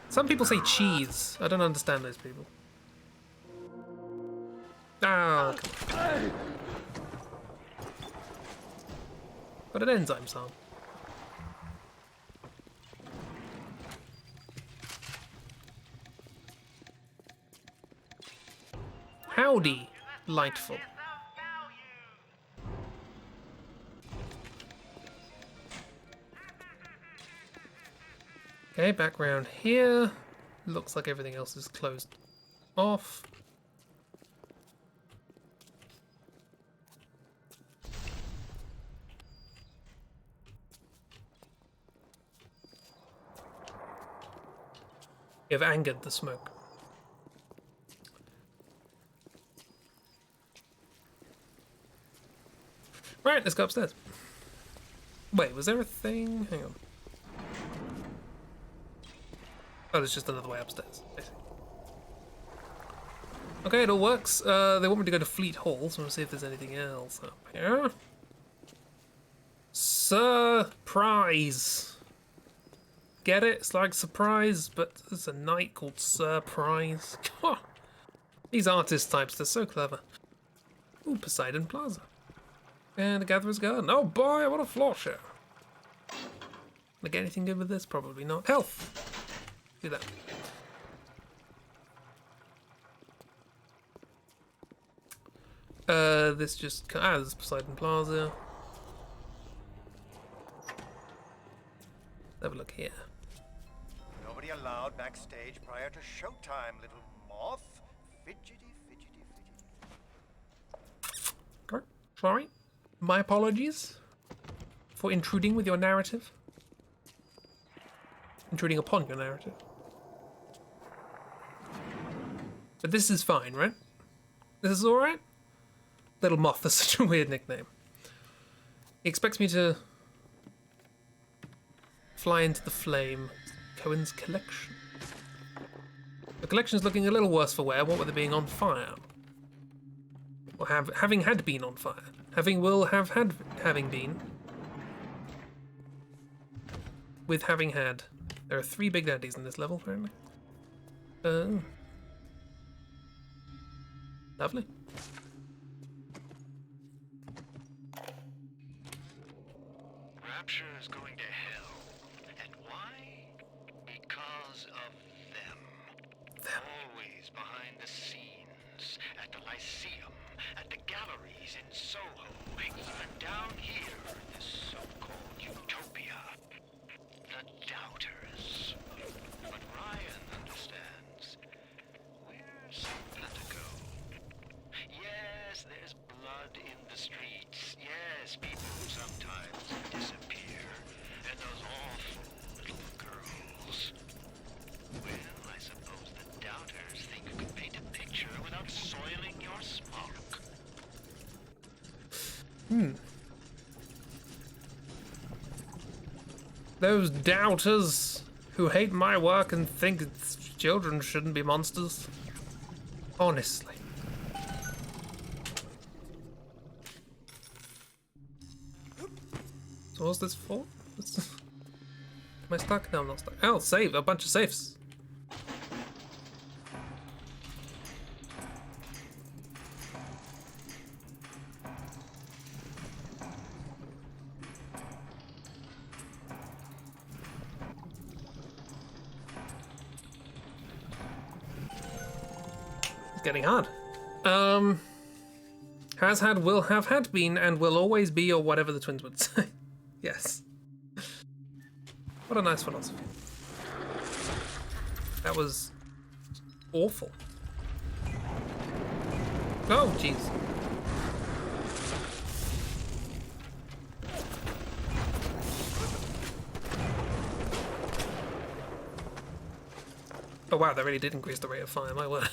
Some people say cheese. I don't understand those people. Oh, come on. Got an enzyme song. Howdy, Lightful. Okay, back round here. Looks like everything else is closed off. You've angered the smoke. Right, let's go upstairs. Wait, was there a thing? Hang on. Oh, there's just another way upstairs. Okay, it all works. They want me to go to Fleet Hall, so I'm gonna see if there's anything else up here. Surprise! Get it? It's like surprise, but there's a night called Surprise. These artist types, they're so clever. Ooh, Poseidon Plaza. And the Gatherer's Garden. Oh boy, what a floor show. Can I get anything good with this? Probably not. Health! Do that. This just... this is Poseidon Plaza. Have a look here. Nobody allowed backstage prior to showtime, little moth. Fidgety, fidgety, fidgety. Okay, sorry. My apologies for intruding with your narrative. Intruding upon your narrative. But this is fine, right? This is alright? Little Moth is such a weird nickname. He expects me to fly into the flame. Cohen's collection. The collection's looking a little worse for wear, what with it being on fire. Or having had been on fire. Having been. With having had. There are 3 big daddies in this level, apparently. Lovely. Rapture is going to hell. And why? Because of them. Always behind the scenes. At the Lyceum. At the galleries in Soho. Even down here. This so-called utopia. The doubters. But Ryan understands. Where's Pentago? Yes, there's blood in the streets. Yes, people sometimes disappear. And those awful little girls. Well, I suppose the doubters think you can paint a picture without soiling your smock. Those doubters who hate my work and think children shouldn't be monsters. Honestly. So what's this for? Am I stuck? No, I'm not stuck. Oh, save. A bunch of safes. It's getting hard. Has had, will have had been, and will always be, or whatever the twins would say. Yes. What a nice philosophy. That was awful. Oh, jeez. Oh wow, that really did increase the rate of fire, my word.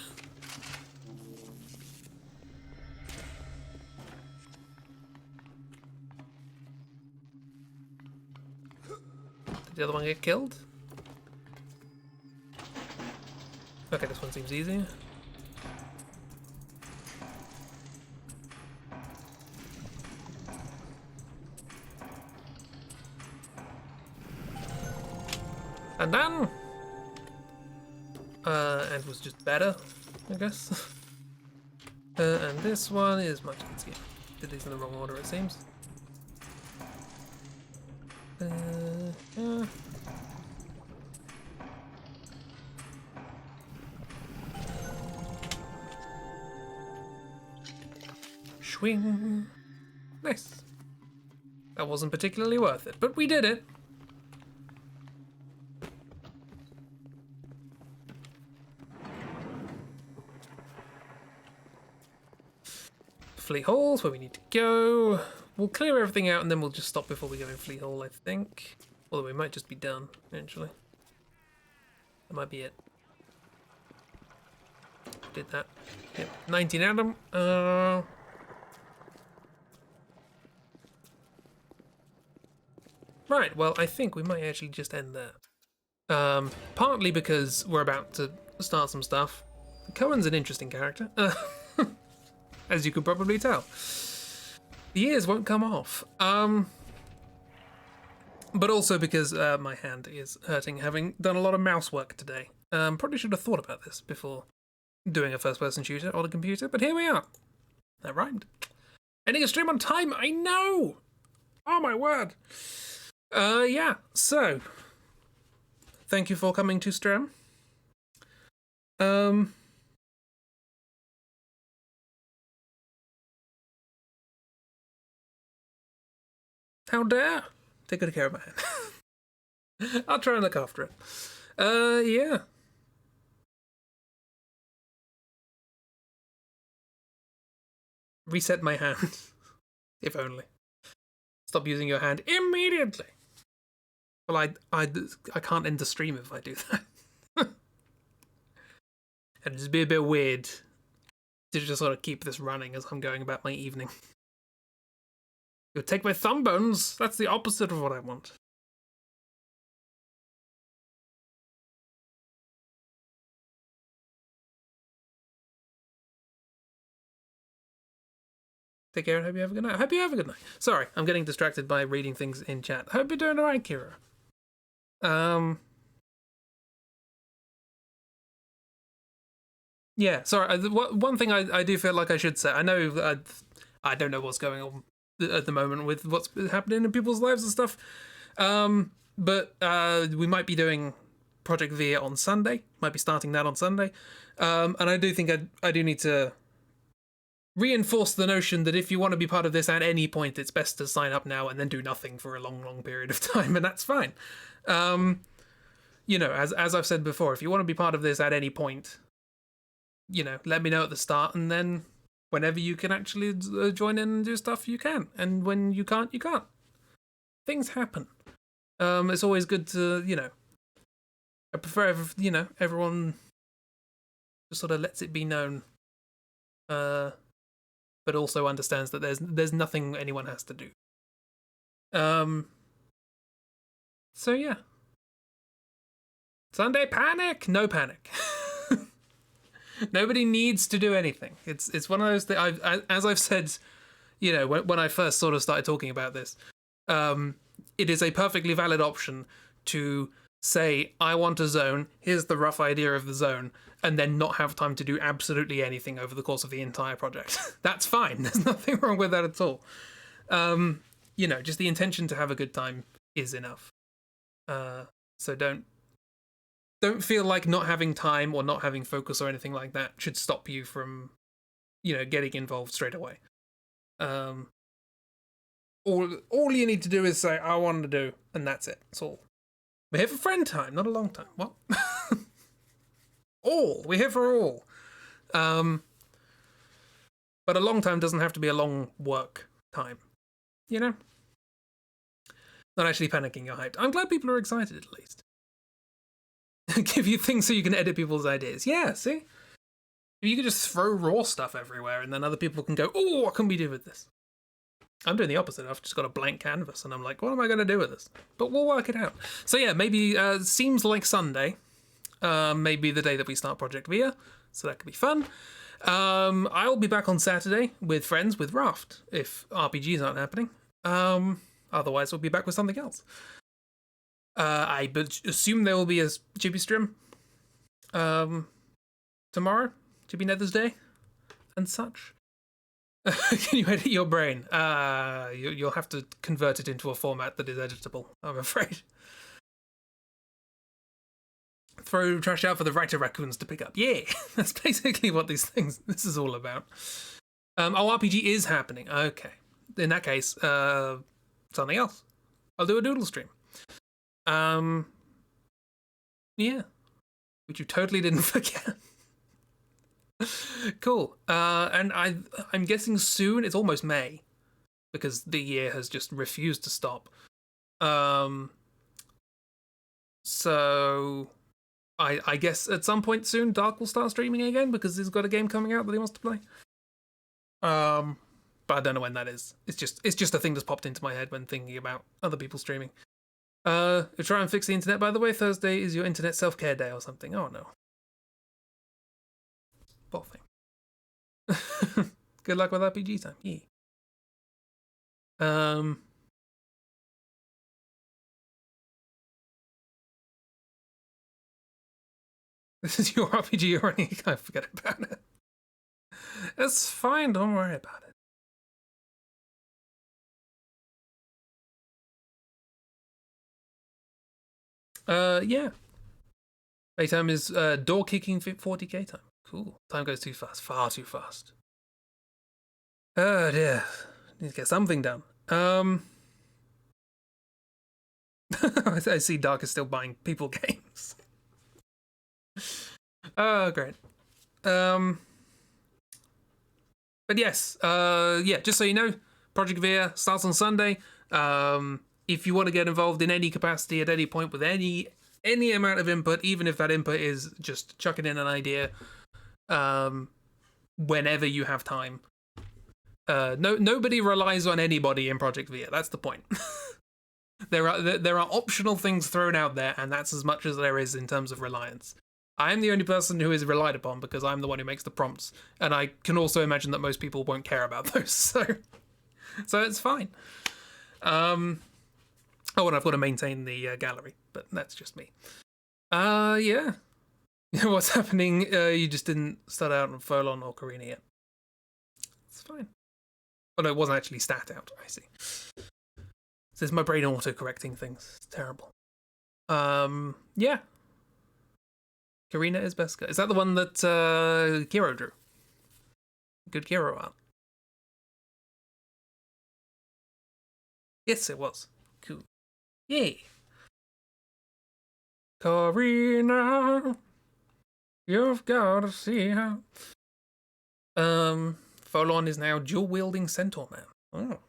Did the other one get killed? Okay, this one seems easy. And done. And was just better, I guess. And this one is much easier. Did these in the wrong order, it seems. Yeah. Swing. Nice. That wasn't particularly worth it, but we did it. Fleet Hall's where we need to go. We'll clear everything out and then we'll just stop before we go in Fleet Hall, I think. Although we might just be done, eventually. That might be it. Did that. Yep, 19 Adam. Right, well, I think we might actually just end there. Partly because we're about to start some stuff. Cohen's an interesting character. As you could probably tell. The ears won't come off. But also because my hand is hurting, having done a lot of mouse work today. Probably should have thought about this before doing a first-person shooter on a computer, but here we are. That rhymed. Ending a stream on time, I know! Oh my word! Yeah, so... Thank you for coming to stream. How dare? Take good care of my hand. I'll try and look after it. Yeah. Reset my hand. If only. Stop using your hand immediately. Well, I can't end the stream if I do that. It'd just be a bit weird to just sort of keep this running as I'm going about my evening. You'll take my thumb bones. That's the opposite of what I want. Take care and hope you have a good night. I hope you have a good night. Sorry, I'm getting distracted by reading things in chat. Hope you're doing alright, Kira. Yeah, sorry. One thing I do feel like I should say. I know I don't know what's going on at the moment with what's happening in people's lives and stuff. But we might be doing Project Via on Sunday. Might be starting that on Sunday. And I do think I do need to reinforce the notion that if you want to be part of this at any point, it's best to sign up now and then do nothing for a long period of time, and that's fine. You know, as I've said before, if you want to be part of this at any point, you know, let me know at the start, and then whenever you can actually join in and do stuff, you can. And when you can't, you can't. Things happen. It's always good to, you know, I prefer, you know, everyone just sort of lets it be known, but also understands that there's nothing anyone has to do. So yeah. Sunday panic? No panic. Nobody needs to do anything. It's one of those things. As I've said, you know, when I first sort of started talking about this, it is a perfectly valid option to say, I want a zone, here's the rough idea of the zone, and then not have time to do absolutely anything over the course of the entire project. That's fine. There's nothing wrong with that at all. You know, just the intention to have a good time is enough. So don't feel like not having time or not having focus or anything like that should stop you from, you know, getting involved straight away. All you need to do is say, I want to do, and that's it. That's all. We're here for friend time, not a long time. What? We're here for all. But a long time doesn't have to be a long work time. You know? Not actually panicking, you're hyped. I'm glad people are excited, at least. Give you things so you can edit people's ideas. Yeah, see? You can just throw raw stuff everywhere, and then other people can go, oh, what can we do with this? I'm doing the opposite. I've just got a blank canvas, and I'm like, what am I going to do with this? But we'll work it out. So yeah, maybe seems like Sunday. Maybe the day that we start Project Via. So that could be fun. I'll be back on Saturday with friends with Raft, if RPGs aren't happening. Otherwise, we'll be back with something else. I assume there will be a Chibi stream tomorrow, Chibi Nether's Day, and such. Can you edit your brain? You'll have to convert it into a format that is editable, I'm afraid. Throw trash out for the writer raccoons to pick up. Yeah, that's basically what this is all about. RPG is happening. Okay. In that case, something else. I'll do a doodle stream. Yeah. Which you totally didn't forget. Cool. And I'm guessing soon, it's almost May, because the year has just refused to stop. So I guess at some point soon Dark will start streaming again because he's got a game coming out that he wants to play. But I don't know when that is. It's just a thing that's popped into my head when thinking about other people streaming. Try and fix the internet, by the way. Thursday is your internet self-care day or something. Oh no. Poor thing. Good luck with RPG time. Yeah. This is your RPG you're running. You can't forget about it. It's fine, don't worry about it. Yeah. Playtime is door kicking 40k time. Cool. Time goes too fast. Far too fast. Oh dear. Need to get something done. I see Dark is still buying people games. Oh, great. But yes, yeah, just so you know, Project Veer starts on Sunday. If you want to get involved in any capacity at any point with any amount of input, even if that input is just chucking in an idea, whenever you have time. Nobody relies on anybody in Project Veer. That's the point. There are optional things thrown out there, and that's as much as there is in terms of reliance. I am the only person who is relied upon because I'm the one who makes the prompts, and I can also imagine that most people won't care about those, so it's fine. Oh, and I've got to maintain the gallery, but that's just me. Yeah. What's happening? You just didn't start out on Folon or Karina yet. It's fine. Oh no, it wasn't actually stat out, I see. This is my brain auto-correcting things. It's terrible. Yeah. Karina is Beska. Is that the one that Kiro drew? Good Kiro art. Yes, it was. Cool. Yay. Karina, you've got to see her. Folon is now dual-wielding Centaur Man. Oh.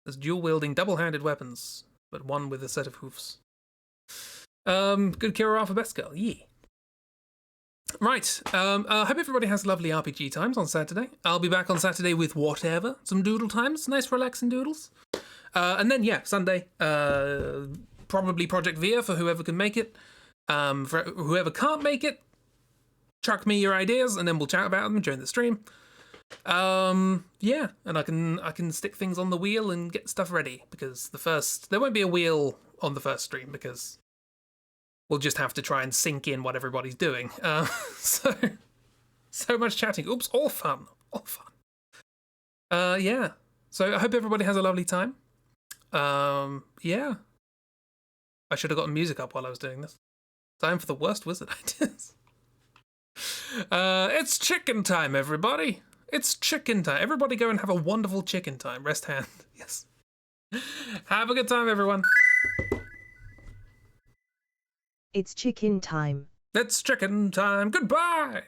There's dual-wielding double-handed weapons, but one with a set of hoofs. Good Kira for best girl, yeah. Right, I hope everybody has lovely RPG times on Saturday. I'll be back on Saturday with whatever, some doodle times, nice relaxing doodles. And then, yeah, Sunday, probably Project Veer for whoever can make it. For whoever can't make it, chuck me your ideas, and then we'll chat about them during the stream. Yeah, and I can stick things on the wheel and get stuff ready, because there won't be a wheel on the first stream, because we'll just have to try and sync in what everybody's doing. So much chatting. Oops, all fun. Yeah. So I hope everybody has a lovely time. Yeah. I should have gotten music up while I was doing this. Time for the worst wizard ideas. It's chicken time, everybody. It's chicken time. Everybody go and have a wonderful chicken time. Rest hand. Yes. Have a good time, everyone. It's chicken time. It's chicken time. Goodbye.